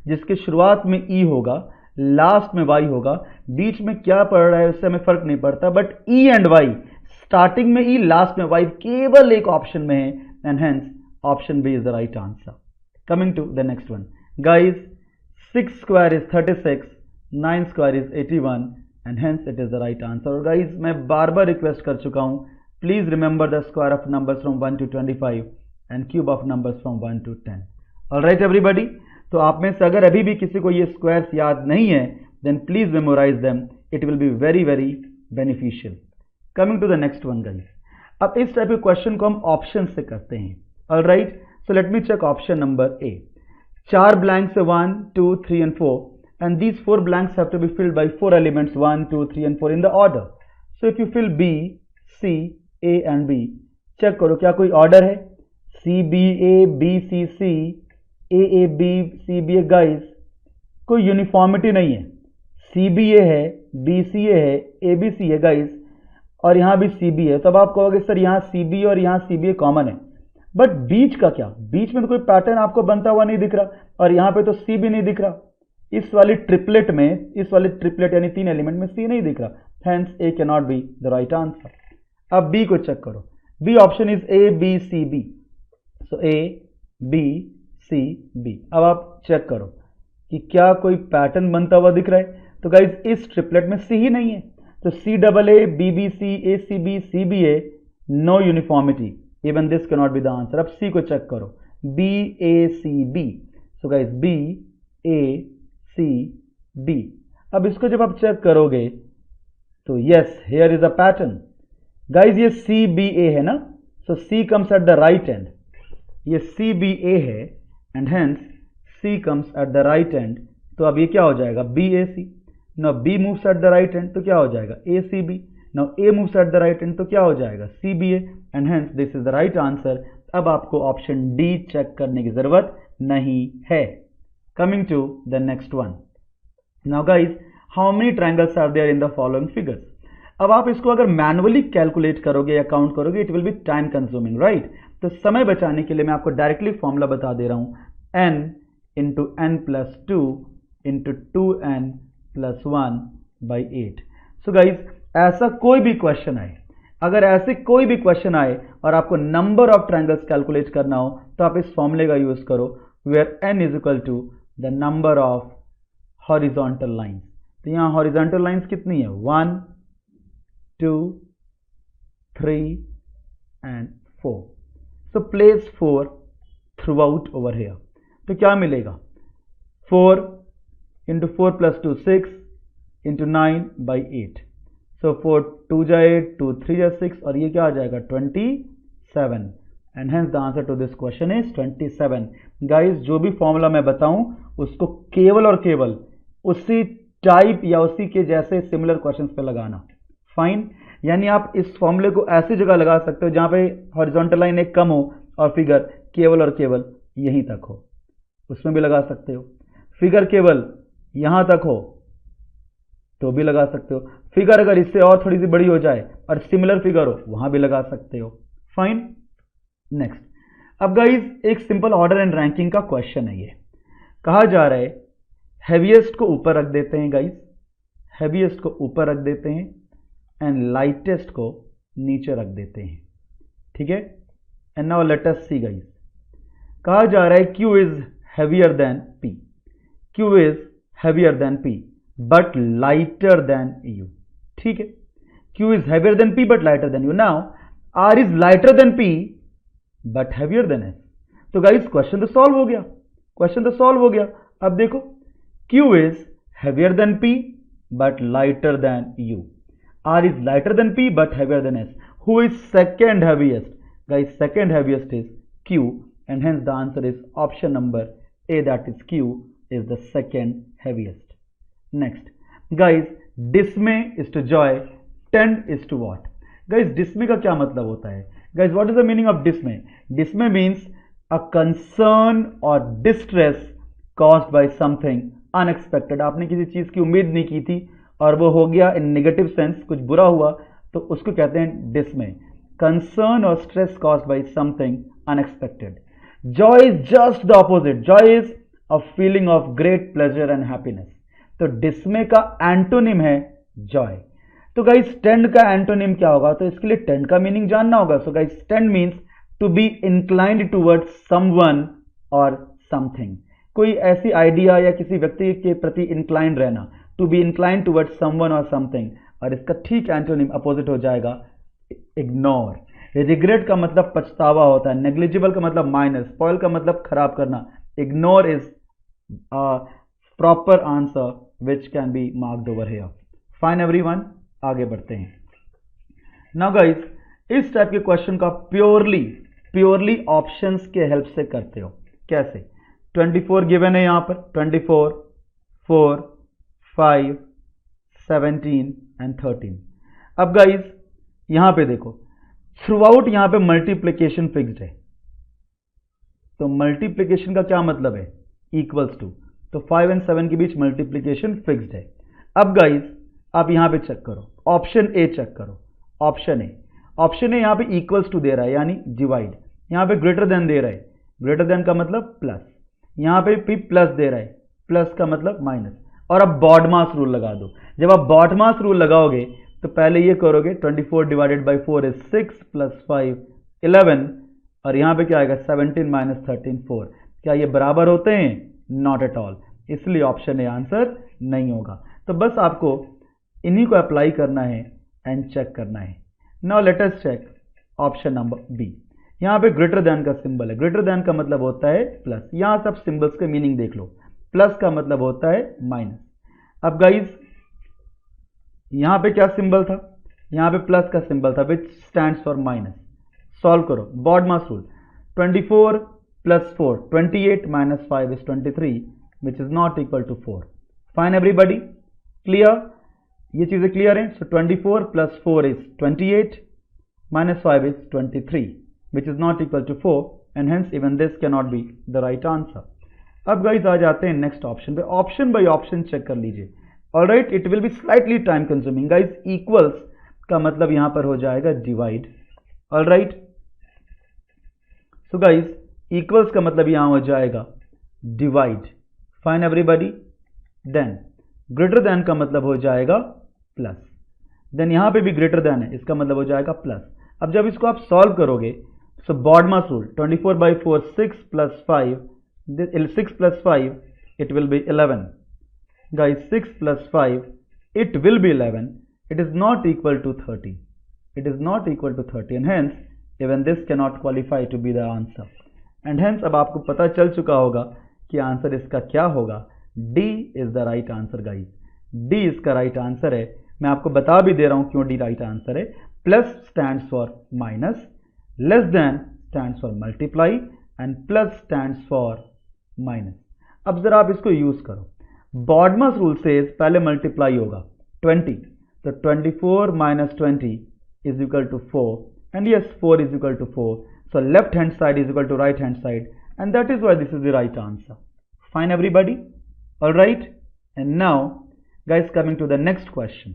जिसके शुरुआत में E होगा, लास्ट में Y होगा, बीच में क्या पड़ रहा है उससे हमें फर्क नहीं पड़ता, but E and Y, starting में E, लास्ट में Y, केवल एक ऑप्शन में है, and hence option B is the right answer. Coming to the next one guys, 6 square is 36, 9 square is 81, and hence it is the right answer. और guys मैं बार बार रिक्वेस्ट कर चुका हूं, please remember the square of numbers from 1 to 25 and cube of numbers from 1 to 10. Alright everybody, तो आप में से अगर अभी भी किसी को ये स्क्वायर्स याद नहीं है, then please memorise them, it will be very very beneficial. Coming to the next one guys, अब इस टाइप के क्वेश्चन को हम ऑप्शन से करते हैं. Alright, so let me check option number A. 4 blanks है 1, 2, 3 and 4, and these 4 blanks have to be filled by 4 elements 1, 2, 3 and 4 in the order. So if you fill B, C, A and B, check करो क्या कोई order है? C, B, A, B, C, C, A, B, C, B, A. Guys कोई uniformity नहीं है, C, B, A है, B, C, A है, A, B, C है गाइस, और यहाँ भी C, B है. तो अब आप कहोगे सर यहाँ C, B और यहाँ C, B A कॉमन है, बट बीच का क्या? बीच में तो कोई पैटर्न आपको बनता हुआ नहीं दिख रहा, और यहाँ पे तो C भी नहीं दिख रहा. इस वाली ट्रिपलेट में, इस वाली ट्रिपलेट यानी 3 एलिमेंट में C नहीं दिख रहा, hence A can not be the right answer. अब B को चेक करो, B option is A, B, C, B. So A, B, C, B. अब आप चेक करो कि क्या कोई पैटर्न बनता हुआ दिख रहा है. तो गाइज इस ट्रिपलेट में C ही नहीं है, तो C double A, B, B, C, A, C, B, C, B, A, no uniformity. Even this can not be the answer. अब C को चेक करो, B, A, C, B. So guys B, A, C, B. अब इसको जब आप check करोगे तो yes, here is a pattern. Guys ये C, B, A है ना, सो C comes at the right and. ये C, B, A है, and hence C comes at the right end. तो अब ये क्या हो जाएगा? B, A, C. Now B moves at the right end, तो क्या हो जाएगा? A, C, B. Now A moves at the right end, तो क्या हो जाएगा? C, B, A. And hence this is the right answer. अब आपको ऑप्शन D चेक करने की जरूरत नहीं है. Coming to the next one. Now guys, how many triangles are there in the following figures? अब आप इसको अगर मैनुअली कैलकुलेट करोगे या काउंट करोगे, it will B time consuming, right? तो समय बचाने के लिए मैं आपको डायरेक्टली फॉर्मूला बता दे रहा हूं, n into n plus 2 into 2n plus 1 by 8. So guys, ऐसा कोई भी क्वेश्चन आए, अगर ऐसे कोई भी क्वेश्चन आए और आपको नंबर ऑफ ट्रायंगल्स कैलकुलेट करना हो, तो आप इस फॉर्मूले का यूज करो, where n is equal to the number of horizontal lines. तो यहां horizontal lines कितनी है? 1, 2, 3 and 4. So place 4 through out over here. तो क्या मिलेगा, 4 इंटू 4 प्लस 2 6 इंटू 9 बाई 8। सो 4 2 जा 8, 2 3 जा 6, और ये क्या आ जाएगा 27, and hence the answer to this question is 27। Guys जो भी फॉर्मूला मैं बताऊं उसको केवल और केवल उसी टाइप या उसी के जैसे सिमिलर क्वेश्चंस पे लगाना। फाइन, यानी आप इस फॉर्मूले को ऐसी जगह लगा सकते हो जहां पे हॉरिजॉन्टल लाइन एक कम हो और फिगर केवल और केवल यहीं तक हो, उसमें भी लगा सकते हो। फिगर केवल यहां तक हो तो भी लगा सकते हो। फिगर अगर इससे और थोड़ी सी बड़ी हो जाए और सिमिलर फिगर हो वहां भी लगा सकते हो। Fine, next. अब गाइज एक सिंपल ऑर्डर एंड रैंकिंग का क्वेश्चन है। ये कहा जा रहा है हैवीएस्ट को ऊपर रख देते हैं गाइज, हैवीएस्ट को ऊपर रख देते हैं एंड लाइटेस्ट को नीचे रख देते हैं, ठीक है। And now let us see guys, कहा जा रहा है Q is heavier than P, Q is heavier than P but lighter than U, ठीक है। Q is heavier than P but lighter than U। Now R is lighter than P but heavier than S। तो guys question तो solve हो गया, question तो solve हो गया। अब देखो Q is heavier than P but lighter than U, R is lighter than P but heavier than S. Who is second heaviest? Guys, second heaviest is Q, and hence the answer is option number A, that is Q is the second heaviest. Next, guys, dismay is to joy, tend is to what? Guys, dismay का क्या मतलब होता है? Guys, what is the meaning of dismay? Dismay means a concern or distress caused by something unexpected. आपने किसी चीज की उम्मीद नहीं की थी और वो हो गया इन नेगेटिव सेंस, कुछ बुरा हुआ, तो उसको कहते हैं डिसमे। कंसर्न और stress caused by something unexpected. Joy is just the opposite, Joy is a feeling of great pleasure and happiness. तो डिसमे का एंटोनिम है जॉय। तो गाइस टेंड का एंटोनिम क्या होगा, तो इसके लिए टेंड का मीनिंग जानना होगा। So guys tend means to be inclined towards someone और समथिंग, कोई ऐसी आइडिया या किसी व्यक्ति के प्रति इंक्लाइंड रहना, to be inclined towards someone और समथिंग। और इसका ठीक एंटोनिम अपोजिट हो जाएगा इग्नोर। रिग्रेट का मतलब पछतावा होता है, नेग्लिजिबल का मतलब माइनस, स्पॉइल का मतलब खराब करना। Ignore is proper answer which can be marked over here. Fine everyone, आगे बढ़ते हैं। नाउ गाइस इस टाइप के क्वेश्चन का प्योरली ऑप्शंस के हेल्प से करते हो। कैसे? 24 गिवन है यहां पर, 24, 4, 5, 17 एंड 13। अब गाइज यहां पे देखो थ्रू आउट यहां पे मल्टीप्लीकेशन फिक्स्ड है, तो मल्टीप्लीकेशन का क्या मतलब है, इक्वल्स टू, तो 5 एंड 7 के बीच मल्टीप्लीकेशन फिक्स्ड है। अब गाइज आप यहां पे चेक करो, ऑप्शन ए चेक करो, ऑप्शन ए यहां पे इक्वल्स टू दे रहा है यानी डिवाइड, यहां पे ग्रेटर देन दे रहा है, ग्रेटर देन का मतलब प्लस, यहां पे भी प्लस दे रहा है, प्लस का मतलब माइनस। और अब बॉडमास रूल लगा दो। जब आप बॉडमास रूल लगाओगे तो पहले ये करोगे 24 डिवाइडेड बाई 4 इज 6 प्लस 5 11, और यहां पे क्या आएगा 17 माइनस 13 4। क्या ये बराबर होते हैं? नॉट एट ऑल, इसलिए ऑप्शन ए आंसर नहीं होगा। तो बस आपको इन्हीं को अप्लाई करना है एंड चेक करना है। Now let us check option number B. यहां पे ग्रेटर देन का सिंबल है, ग्रेटर देन का मतलब होता है प्लस। यहां सब सिंबल्स के मीनिंग देख लो, प्लस का मतलब होता है माइनस। अब गाइज यहां पे क्या सिंबल था, यहां पे प्लस का सिंबल था which stands for minus. Solve करो, BODMAS rule, 24 plus 4 28 minus 5 is 23 which is not equal to 4। Fine everybody, clear? ये चीजें क्लियर हैं? So 24 plus 4 is 28 minus 5 is 23 which is not equal to 4 and hence even this cannot be the right answer. अब guys आ जाते हैं next option पे, option by option check कर लीजिए। Alright, it will be slightly time consuming. Guys equals का मतलब यहां पर हो जाएगा divide. Alright, so guys equals का मतलब यहां हो जाएगा divide. Fine everybody, then greater than का मतलब हो जाएगा प्लस, देन यहां पे भी ग्रेटर देन है, इसका मतलब हो जाएगा प्लस। अब जब इसको आप सॉल्व करोगे, सो BODMAS rule 24 by 4 6 plus 5, 6 plus 5 it will be 11. Guys, 6 plus 5 it will be 11. It is not equal to 30. It is not equal to 30 and hence even this can not qualify to be the answer, and hence अब आपको पता चल चुका होगा कि answer इसका क्या होगा. D is the right answer guys. D इसका राइट आंसर है. मैं आपको बता भी दे रहा हूं क्यों डी राइट आंसर है. Plus stands for minus, less than stands for multiply and plus stands for minus. अब जरा आप इसको यूज करो. बॉडमस रूल से पहले मल्टीप्लाई होगा 20, तो 24 minus 20 is equal to 4, and yes, 4 is equal to 4. So left hand side is equal to right hand side, and that is why this is the right answer. Fine everybody? All right. And now guys, coming to the next question.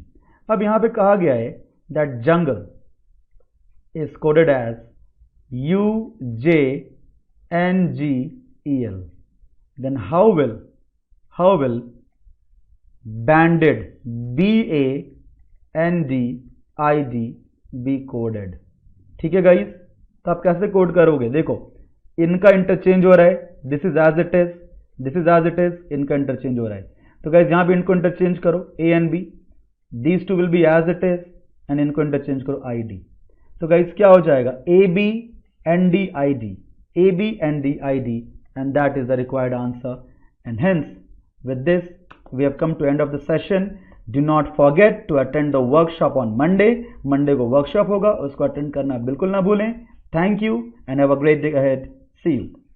अब यहाँ पे कहा गया है that jungle is coded as UJNGEL. Then how will banded BANDID be coded? ठीक है guys, तो आप कैसे कोड करोगे? देखो इनका इंटरचेंज हो रहा है, this is as it is, this is as it is, इनका इंटरचेंज हो रहा है. तो गाइस यहाँ पे इनको इंटरचेंज करो A and B, these two will be as it is, and इनको इंटरचेंज करो ID. तो गाइस क्या हो जाएगा? ABNDID, ABNDID, and that is the required answer. And hence with this we have come to end of the session. Do not forget to attend the workshop on Monday. Monday को workshop होगा, उसको attend करना बिल्कुल ना भूलें. Thank you and have a great day ahead. See you.